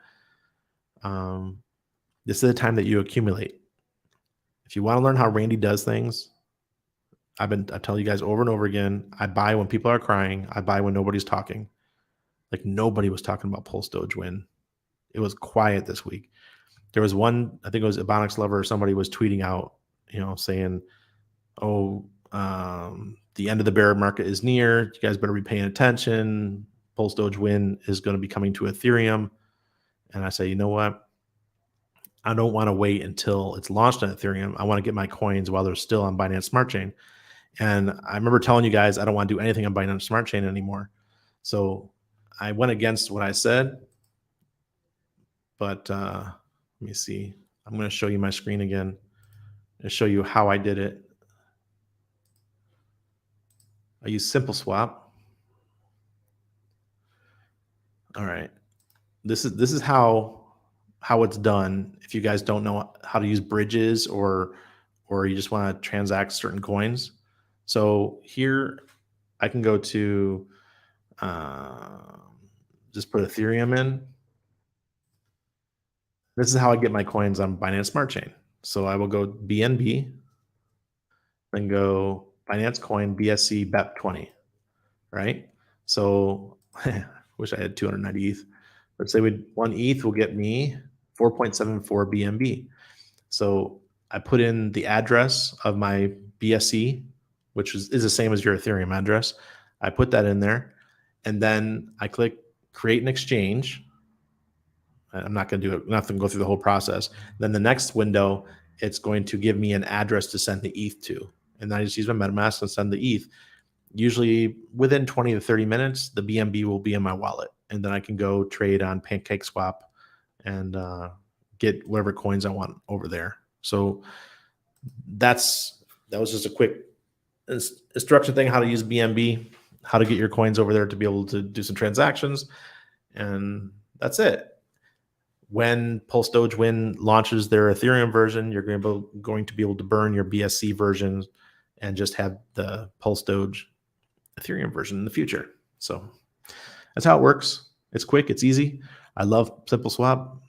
Speaker 1: This is the time that you accumulate. If you want to learn how Randy does things, I tell you guys over and over again, I buy when people are crying. I buy when nobody's talking. Like nobody was talking about Pulsedoge win. It was quiet this week. There was one, I think it was Ebonics Lover or somebody was tweeting out, saying, oh, the end of the bear market is near. You guys better be paying attention. Pulsedoge win is going to be coming to Ethereum. And I say, you know what? I don't want to wait until it's launched on Ethereum. I want to get my coins while they're still on Binance Smart Chain. And I remember telling you guys, I don't want to do anything on Binance Smart Chain anymore. So I went against what I said. But let me see. I'm going to show you my screen again and show you how I did it. I use Simple Swap. All right. This is how it's done. If you guys don't know how to use bridges or you just want to transact certain coins. So here I can go to just put Ethereum in. This is how I get my coins on Binance Smart Chain. So I will go BNB, then go Binance Coin BSC BEP20, right? So wish I had 290 ETH. Let's say 1 ETH will get me 4.74 BNB. So I put in the address of my BSC, which is the same as your Ethereum address. I put that in there, and then I click create an exchange. I'm not going to do it. I'm not going to go through the whole process. Then the next window, it's going to give me an address to send the ETH to. And then I just use my MetaMask and send the ETH. Usually within 20 to 30 minutes, the BNB will be in my wallet. And then I can go trade on PancakeSwap and get whatever coins I want over there. So that was just a quick instruction thing, how to use BNB, how to get your coins over there to be able to do some transactions. And that's it. When Pulsedoge Win launches their Ethereum version, you're going to be able to burn your BSC version and just have the Pulsedoge Ethereum version in the future. So that's how it works. It's quick. It's easy. I love Simple Swap.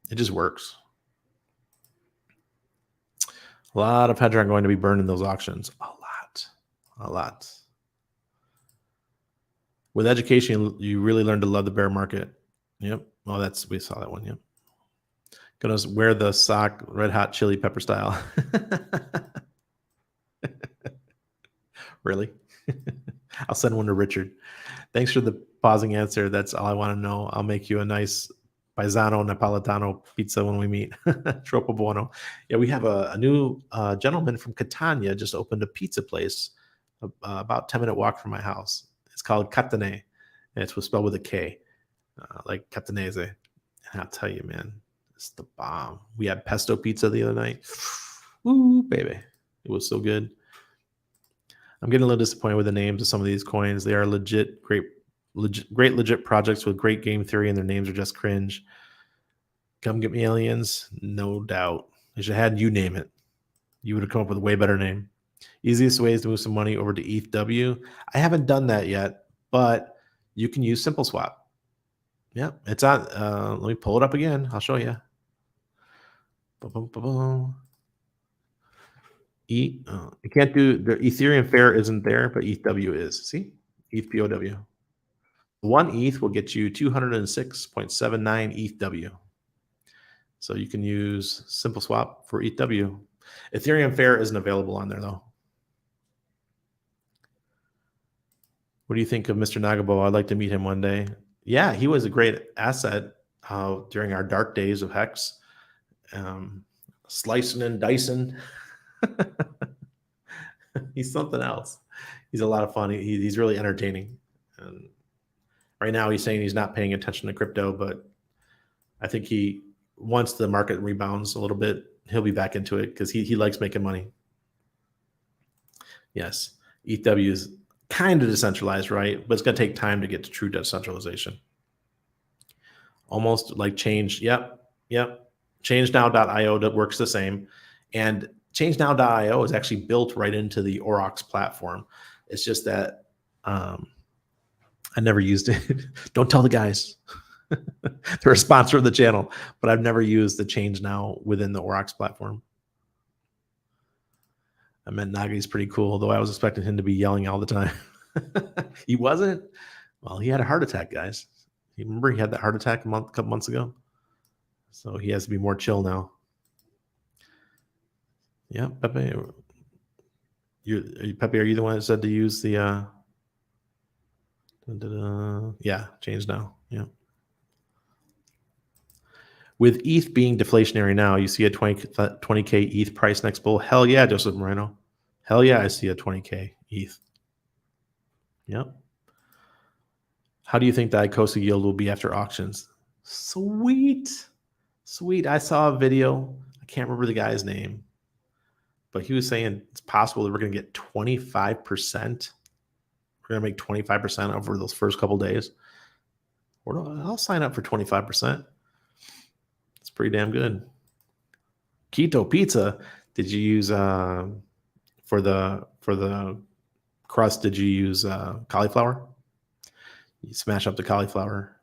Speaker 1: It just works. A lot of Hedron going to be burned in those auctions. A lot. With education, you really learn to love the bear market. Yep. Oh, we saw that one. Yep. Gonna wear the sock red hot chili pepper style. Really? I'll send one to Richard. Thanks for the pausing answer. That's all I want to know. I'll make you a nice Paisano Napolitano pizza when we meet. Troppo buono. Yeah, we have a new gentleman from Catania just opened a pizza place about 10-minute walk from my house. It's called Catane, and it's spelled with a K. Like Catanese. And I'll tell you, man, it's the bomb. We had pesto pizza the other night. Ooh, baby. It was so good. I'm getting a little disappointed with the names of some of these coins. They are great legit projects with great game theory, and their names are just cringe. Come get me, aliens. No doubt. They should have had you name it. You would have come up with a way better name. Easiest ways to move some money over to ETHW. I haven't done that yet, but you can use Simple Swap. Yeah, it's on. Let me pull it up again. I'll show you. You can't do the Ethereum Fair isn't there, but ETHW is. See, ETH POW. 1 ETH will get you 206.79 ETHW. So you can use Simple Swap for ETHW. Ethereum Fair isn't available on there though. What do you think of Mr. Nagabo? I'd like to meet him one day. Yeah, he was a great asset during our dark days of Hex. Slicing and dicing. He's something else. He's a lot of fun. He's really entertaining. And right now he's saying he's not paying attention to crypto, but I think once the market rebounds a little bit, he'll be back into it because he likes making money. Yes, ETHW is kind of decentralized, right? But it's going to take time to get to true decentralization. Almost like Change. Yep. ChangeNow.io works the same. And ChangeNow.io is actually built right into the Aurochs platform. It's just that I never used it. Don't tell the guys. They're a sponsor of the channel, but I've never used the change now within the Orox platform. I meant Nagi's pretty cool, though I was expecting him to be yelling all the time. He wasn't. Well, he had a heart attack, guys. You remember he had that heart attack a couple months ago? So he has to be more chill now. Yeah, Pepe. Pepe, are you the one that said to use the yeah, change now. Yeah. With ETH being deflationary now, you see a 20K ETH price next bull. Hell yeah, Joseph Moreno. Hell yeah, I see a 20K ETH. Yep. How do you think the ICOSA yield will be after auctions? Sweet. Sweet. I saw a video. I can't remember the guy's name, but he was saying it's possible that we're going to get 25%. We're going to make 25% over those first couple days. I'll sign up for 25%. It's pretty damn good. Keto pizza. Did you use for the crust? Did you use cauliflower? You smash up the cauliflower.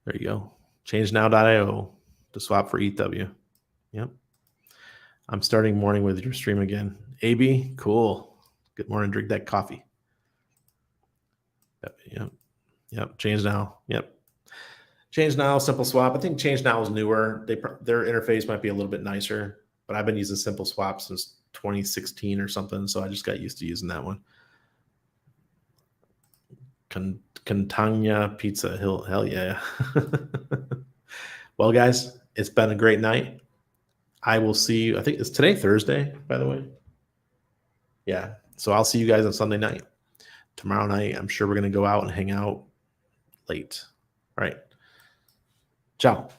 Speaker 1: There you go. ChangeNow.io to swap for ETH. Yep. I'm starting morning with your stream again. AB, cool. Good morning. Drink that coffee. Yep. Change Now. Yep. Change Now, Simple Swap. I think Change Now is newer. Their interface might be a little bit nicer, but I've been using Simple Swap since 2016 or something, so I just got used to using that one. Cantagna Pizza Hill. Hell yeah. Well, guys, it's been a great night. I will see you. I think it's today, Thursday, by the way. Yeah. So I'll see you guys on Sunday night. Tomorrow night, I'm sure we're going to go out and hang out late. All right. Ciao.